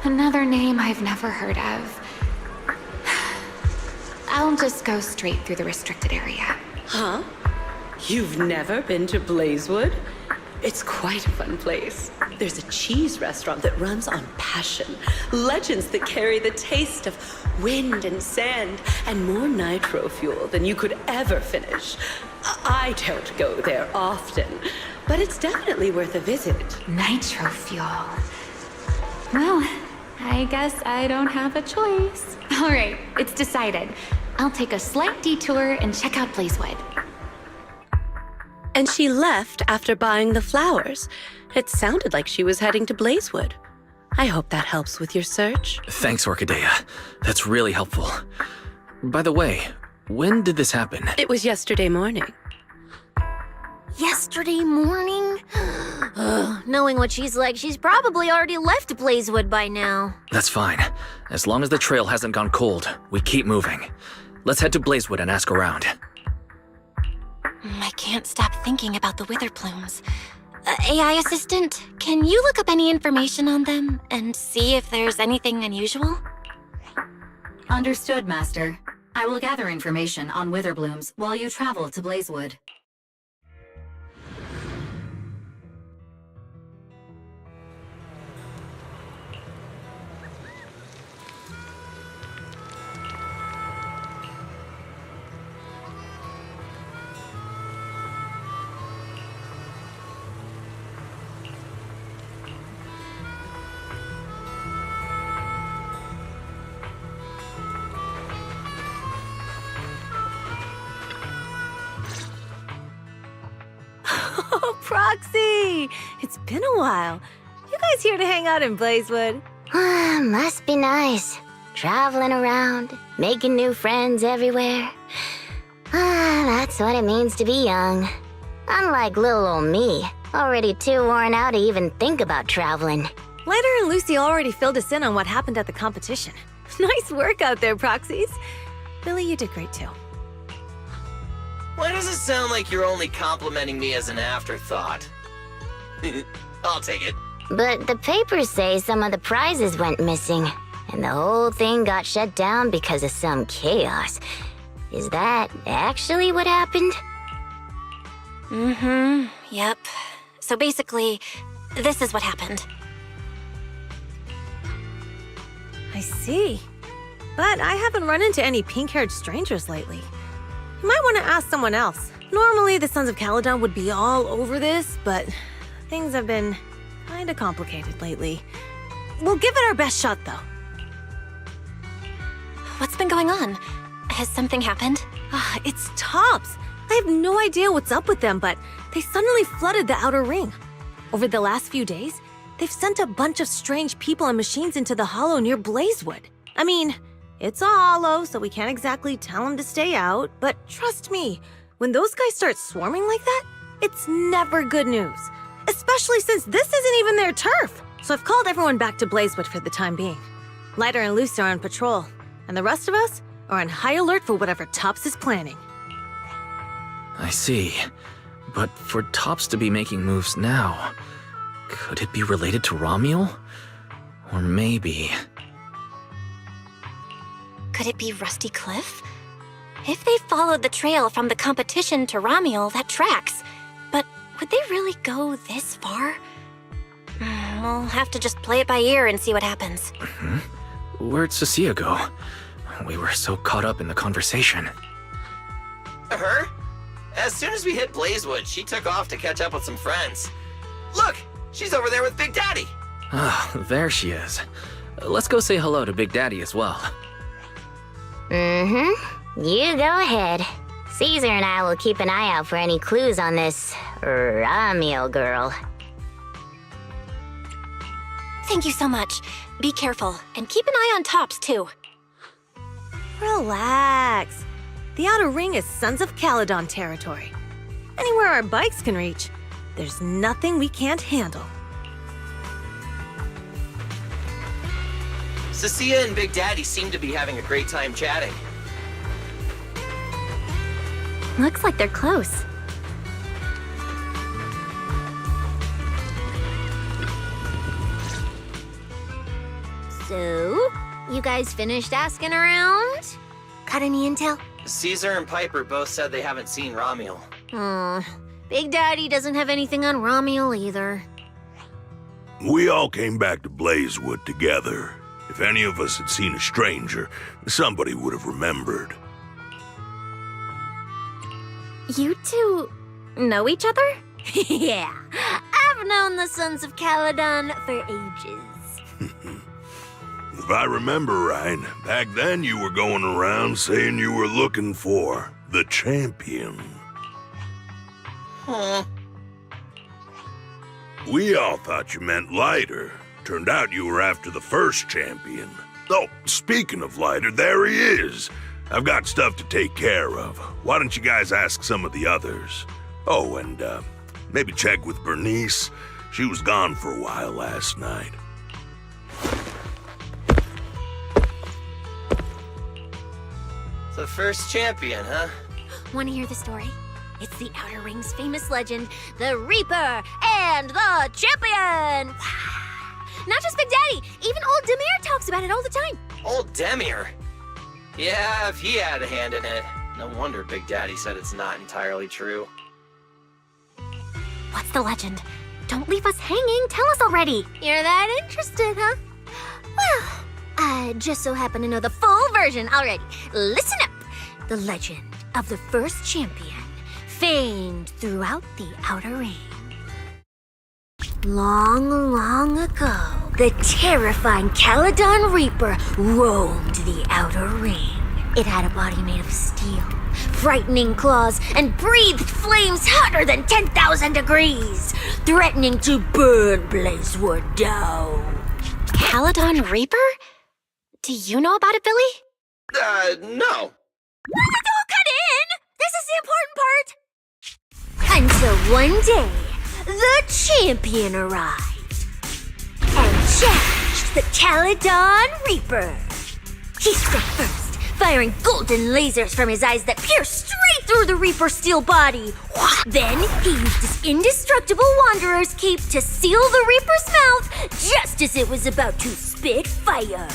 Speaker 14: Another name I've never heard of. I'll just go straight through the restricted area.
Speaker 16: Huh? You've never been to Blazewood? It's quite a fun place. There's a cheese restaurant that runs on passion. Legends that carry the taste of wind and sand and more nitro fuel than you could ever finish. I don't go there often, but it's definitely worth a visit.
Speaker 14: Nitro fuel. Well, I guess I don't have a choice. All right, it's decided. I'll take a slight detour and check out Blazewood.
Speaker 16: And she left after buying the flowers. It sounded like she was heading to Blazewood. I hope that helps with your search.
Speaker 3: Thanks, Orchidea. That's really helpful. By the way, when did this happen?
Speaker 16: It was yesterday morning.
Speaker 1: Yesterday morning? Knowing what she's like, she's probably already left Blazewood by now.
Speaker 3: That's fine. As long as the trail hasn't gone cold, we keep moving. Let's head to Blazewood and ask around.
Speaker 2: I can't stop thinking about the wither plumes. AI assistant, can you look up any information on them and see if there's anything unusual?
Speaker 12: Understood, Master. I will gather information on wither blooms while you travel to Blazewood.
Speaker 17: Oh, Proxy! It's been a while. You guys here to hang out in Blazewood?
Speaker 18: Must be nice. Traveling around, making new friends everywhere. That's what it means to be young. Unlike little old me, already too worn out to even think about traveling.
Speaker 17: Lighter and Lucy already filled us in on what happened at the competition. Nice work out there, Proxies. Billy, you did great too.
Speaker 5: Why does it sound like you're only complimenting me as an afterthought? I'll take it.
Speaker 18: But the papers say some of the prizes went missing, and the whole thing got shut down because of some chaos. Is that actually what happened?
Speaker 2: Yep. So basically, this is what happened.
Speaker 17: I see. But I haven't run into any pink-haired strangers lately. You might want to ask someone else. Normally, the Sons of Caledon would be all over this, but things have been kinda complicated lately. We'll give it our best shot, though.
Speaker 2: What's been going on? Has something happened?
Speaker 17: It's Tops. I have no idea what's up with them, but they suddenly flooded the outer ring. Over the last few days, they've sent a bunch of strange people and machines into the hollow near Blazewood. I mean, it's a hollow, so we can't exactly tell them to stay out, but trust me, when those guys start swarming like that, it's never good news. Especially since this isn't even their turf. So I've called everyone back to Blazewood for the time being. Lighter and Lucy are on patrol, and the rest of us are on high alert for whatever Tops is planning.
Speaker 3: I see. But for Tops to be making moves now, could it be related to Romuel? Or maybe...
Speaker 2: Could it be Rusty Cliff? If they followed the trail from the competition to Romuel, that tracks. But would they really go this far? We'll have to just play it by ear and see what happens.
Speaker 3: Where'd Cecilia go? We were so caught up in the conversation.
Speaker 5: Her? As soon as we hit Blazewood, she took off to catch up with some friends. Look! She's over there with Big Daddy!
Speaker 3: Ah, there she is. Let's go say hello to Big Daddy as well.
Speaker 18: You go ahead. Caesar and I will keep an eye out for any clues on this Romuel girl.
Speaker 2: Thank you so much. Be careful, and keep an eye on Tops, too.
Speaker 17: Relax. The outer ring is Sons of Caledon territory. Anywhere our bikes can reach, there's nothing we can't handle.
Speaker 5: Cecilia and Big Daddy seem to be having a great time chatting.
Speaker 1: Looks like they're close. So, you guys finished asking around? Got any intel?
Speaker 5: Caesar and Piper both said they haven't seen Romuel.
Speaker 1: Big Daddy doesn't have anything on Romuel either.
Speaker 19: We all came back to Blazewood together. If any of us had seen a stranger, somebody would have remembered.
Speaker 1: You two know each other? Yeah, I've known the Sons of Caledon for ages.
Speaker 19: If I remember right, back then you were going around saying you were looking for the champion. We all thought you meant Lighter. Turned out you were after the first champion. Oh, speaking of Lighter, there he is. I've got stuff to take care of. Why don't you guys ask some of the others? Oh, and maybe check with Bernice. She was gone for a while last night.
Speaker 5: The first champion, huh?
Speaker 1: Want to hear the story? It's the Outer Ring's famous legend, the Reaper and the Champion! Not just Big Daddy, even old Demir talks about it all the time.
Speaker 5: Old Demir? Yeah, if he had a hand in it. No wonder Big Daddy said it's not entirely true.
Speaker 1: What's the legend? Don't leave us hanging, tell us already. You're that interested, huh? Well, I just so happen to know the full version already. Listen up. The legend of the first champion, famed throughout the Outer Ring. Long, long ago, the terrifying Caledon Reaper roamed the Outer Ring. It had a body made of steel, frightening claws, and breathed flames hotter than 10,000 degrees, threatening to burn Blazewood down.
Speaker 2: Caledon Reaper? Do you know about it, Billy?
Speaker 5: No.
Speaker 1: Don't cut in! This is the important part! Until one day, the champion arrived and challenged the Caledon Reaper. He struck first, firing golden lasers from his eyes that pierced straight through the Reaper's steel body. Then he used his indestructible Wanderer's cape to seal the Reaper's mouth just as it was about to spit fire.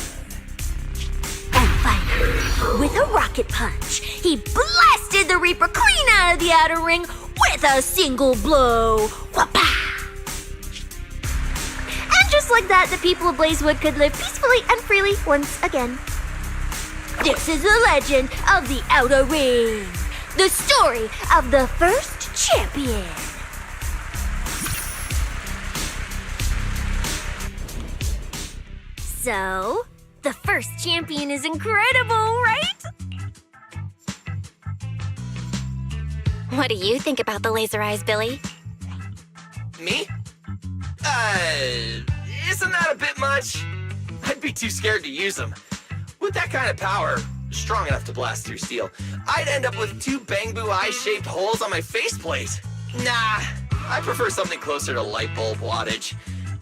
Speaker 1: And finally, with a rocket punch, he blasted the Reaper clean out of the Outer Ring with a single blow. Wha-pa! And just like that, the people of Blazewood could live peacefully and freely once again. This is the legend of the Outer Ring, the story of the first champion. So, the first champion is incredible, right?
Speaker 2: What do you think about the laser eyes, Billy?
Speaker 5: Me? Isn't that a bit much? I'd be too scared to use them. With that kind of power, strong enough to blast through steel, I'd end up with 2 bamboo eye-shaped holes on my faceplate. Nah, I prefer something closer to light bulb wattage.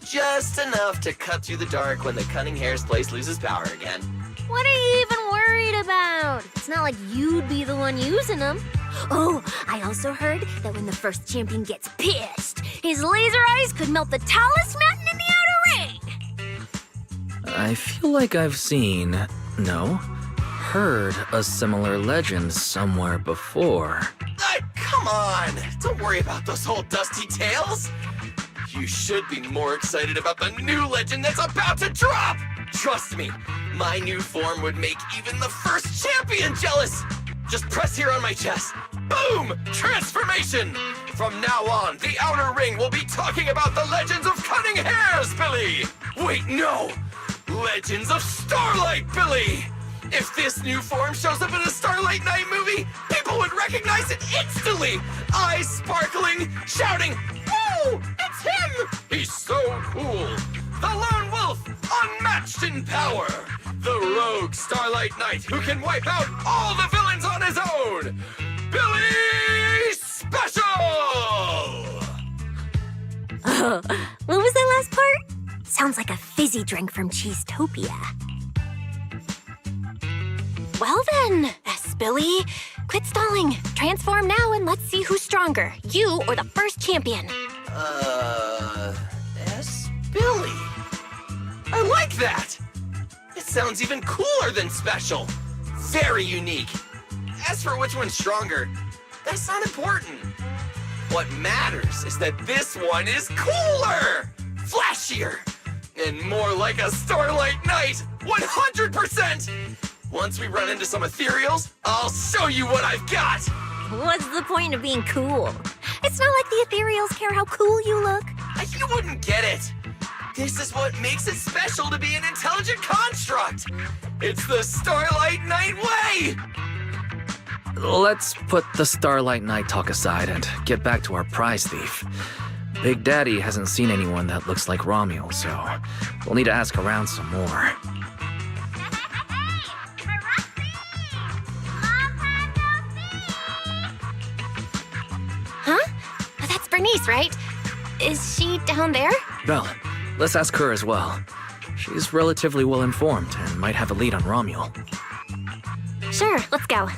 Speaker 5: Just enough to cut through the dark when the cunning hair's place loses power again.
Speaker 1: What are you even worried about? It's not like you'd be the one using them. Oh, I also heard that when the first champion gets pissed, his laser eyes could melt the tallest mountain in the Outer Ring.
Speaker 3: I feel like I've seen, no, heard a similar legend somewhere before.
Speaker 5: Come on! Don't worry about those old dusty tales! You should be more excited about the new legend that's about to drop! Trust me, my new form would make even the first champion jealous! Just press here on my chest. Boom! Transformation! From now on, the Outer Ring will be talking about the legends of cunning hairs, Billy! Wait, no! Legends of Starlight, Billy! If this new form shows up in a Starlight Night movie, people would recognize it instantly! Eyes sparkling, shouting, "Woo! It's him! He's so cool! The Lone Wolf, unmatched in power! The rogue Starlight Knight who can wipe out all the villains on his own! Billy Special!"
Speaker 1: Oh, what was that last part? Sounds like a fizzy drink from Cheesetopia.
Speaker 2: Well then, Billy, quit stalling. Transform now and let's see who's stronger, you or the first champion.
Speaker 5: Billy. I like that! It sounds even cooler than special. Very unique. As for which one's stronger, that's not important. What matters is that this one is cooler, flashier, and more like a Starlight Knight, 100%! Once we run into some ethereals, I'll show you what I've got!
Speaker 1: What's the point of being cool? It's not like the ethereals care how cool you look.
Speaker 5: You wouldn't get it! This is what makes it special to be an intelligent construct! It's the Starlight Knight way!
Speaker 3: Let's put the Starlight Night talk aside and get back to our prize thief. Big Daddy hasn't seen anyone that looks like Romuald, so we'll need to ask around some more.
Speaker 2: Huh? That's Bernice, right?
Speaker 15: Is she down there?
Speaker 3: Belle, let's ask her as well. She's relatively well informed and might have a lead on Romule.
Speaker 15: Sure, let's go.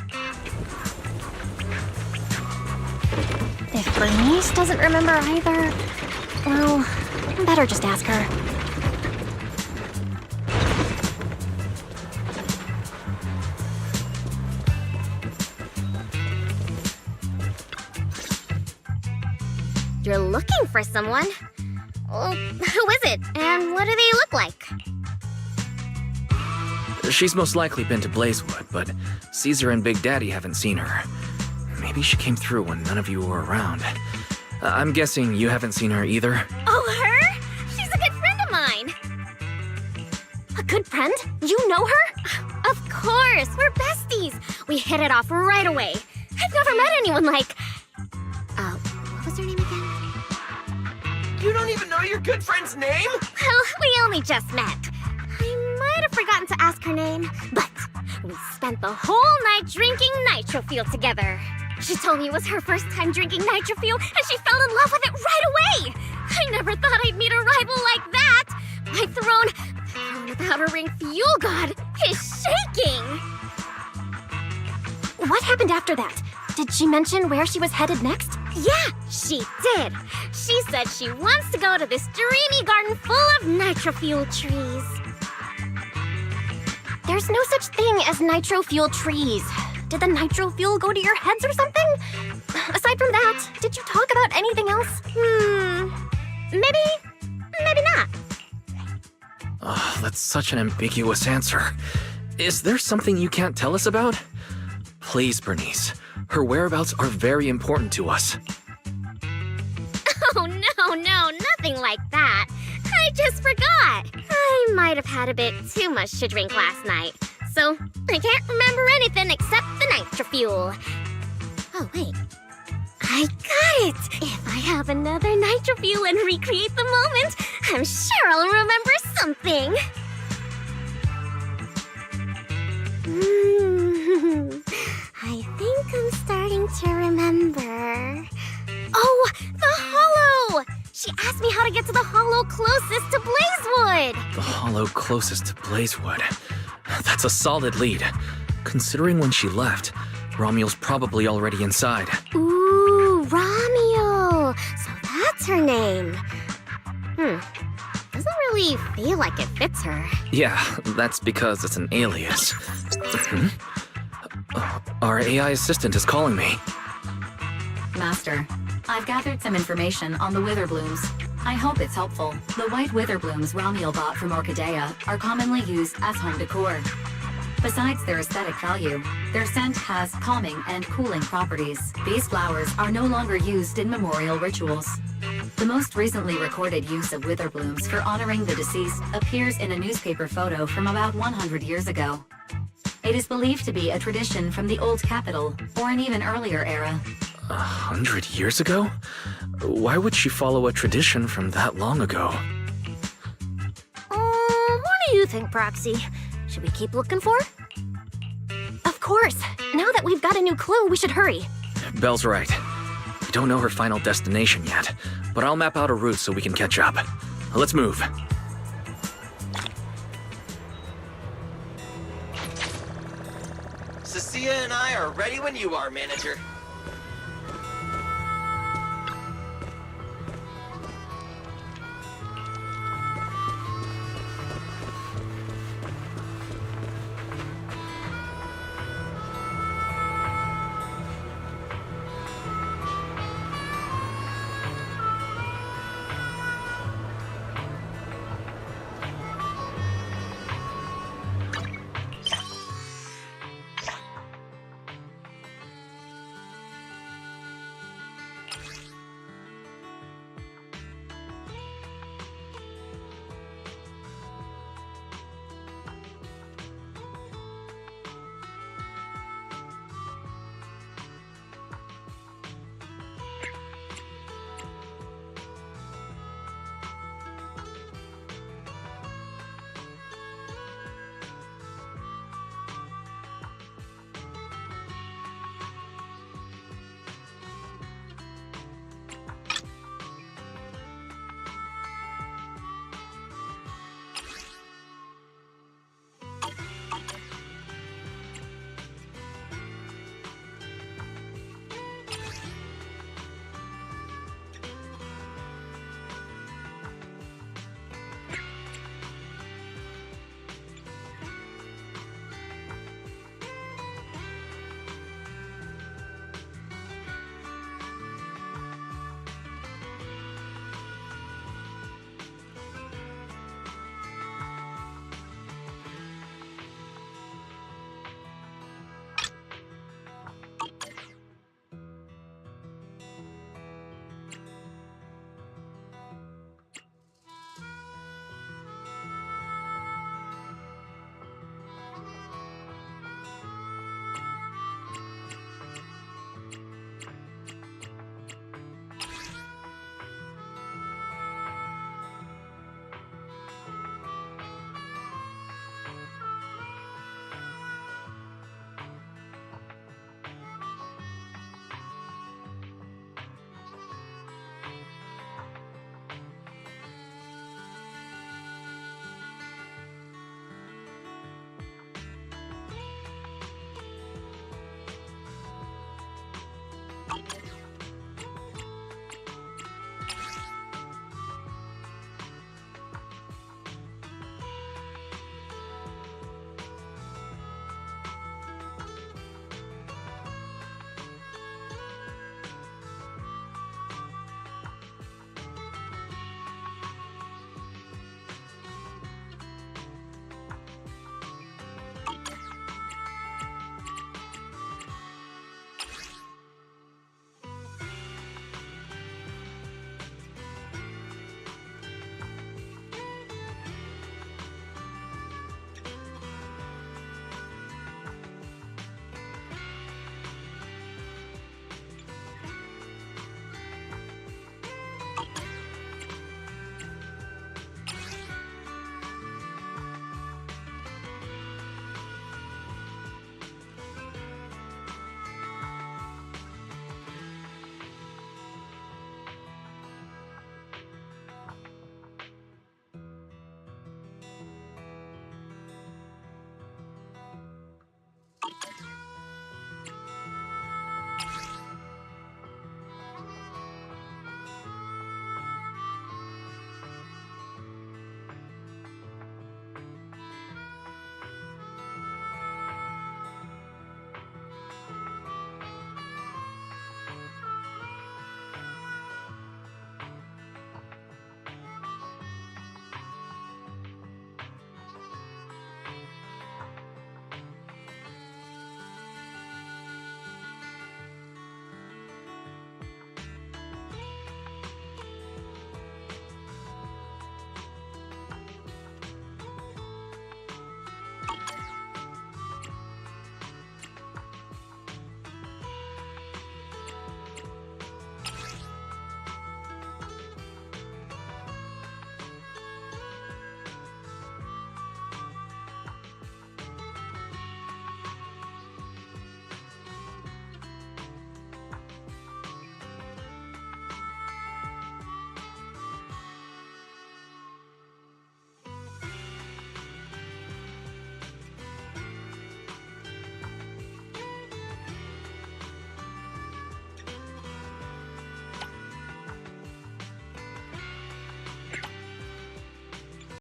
Speaker 15: If Bernice doesn't remember either, well, better just ask her.
Speaker 1: You're looking for someone? Well, who is it, and what do they look like?
Speaker 3: She's most likely been to Blazewood, but Caesar and Big Daddy haven't seen her. Maybe she came through when none of you were around. I'm guessing you haven't seen her either?
Speaker 1: Oh, her? She's a good friend of mine.
Speaker 15: A good friend? You know her?
Speaker 1: Of course, we're besties. We hit it off right away. I've never met anyone like... what was her name again?
Speaker 5: You don't even know your good friend's name?
Speaker 1: Well, we only just met. I might have forgotten to ask her name, but we spent the whole night drinking Nitro Fuel together. She told me it was her first time drinking Nitro Fuel, and she fell in love with it right away. I never thought I'd meet a rival like that. My throne without a ring fuel god is shaking.
Speaker 15: What happened after that? Did she mention where she was headed next?
Speaker 1: Yeah, she did. She said she wants to go to this dreamy garden full of Nitro Fuel trees.
Speaker 15: There's no such thing as Nitro Fuel trees. Did the Nitro Fuel go to your heads or something? Aside from that, did you talk about anything else?
Speaker 1: Maybe not.
Speaker 3: Oh, that's such an ambiguous answer. Is there something you can't tell us about? Please, Bernice. Her whereabouts are very important to us.
Speaker 1: Oh, no, nothing like that. I just forgot. I might have had a bit too much to drink last night, so I can't remember anything except the Nitro Fuel. Oh, wait. I got it! If I have another Nitro Fuel and recreate the moment, I'm sure I'll remember something. I think I'm starting to remember. Oh, the Hollow! She asked me how to get to the Hollow closest to Blazewood.
Speaker 3: The Hollow closest to Blazewood. That's a solid lead. Considering when she left, Romule's probably already inside.
Speaker 1: Ooh, Romule! So that's her name. Doesn't really feel like it fits her.
Speaker 3: Yeah, that's because it's an alias. Our AI assistant is calling me.
Speaker 12: Master, I've gathered some information on the Witherblooms. I hope it's helpful. The white Witherblooms Romule bought from Orchidea are commonly used as home decor. Besides their aesthetic value, their scent has calming and cooling properties. These flowers are no longer used in memorial rituals. The most recently recorded use of Witherblooms for honoring the deceased appears in a newspaper photo from about 100 years ago. It is believed to be a tradition from the Old Capital, or an even earlier era.
Speaker 3: 100 years ago? Why would she follow a tradition from that long ago?
Speaker 15: What do you think, Proxy? Should we keep looking for her? Of course! Now that we've got a new clue, we should hurry.
Speaker 3: Belle's right. We don't know her final destination yet, but I'll map out a route so we can catch up. Let's move.
Speaker 5: Cecilia and I are ready when you are, Manager.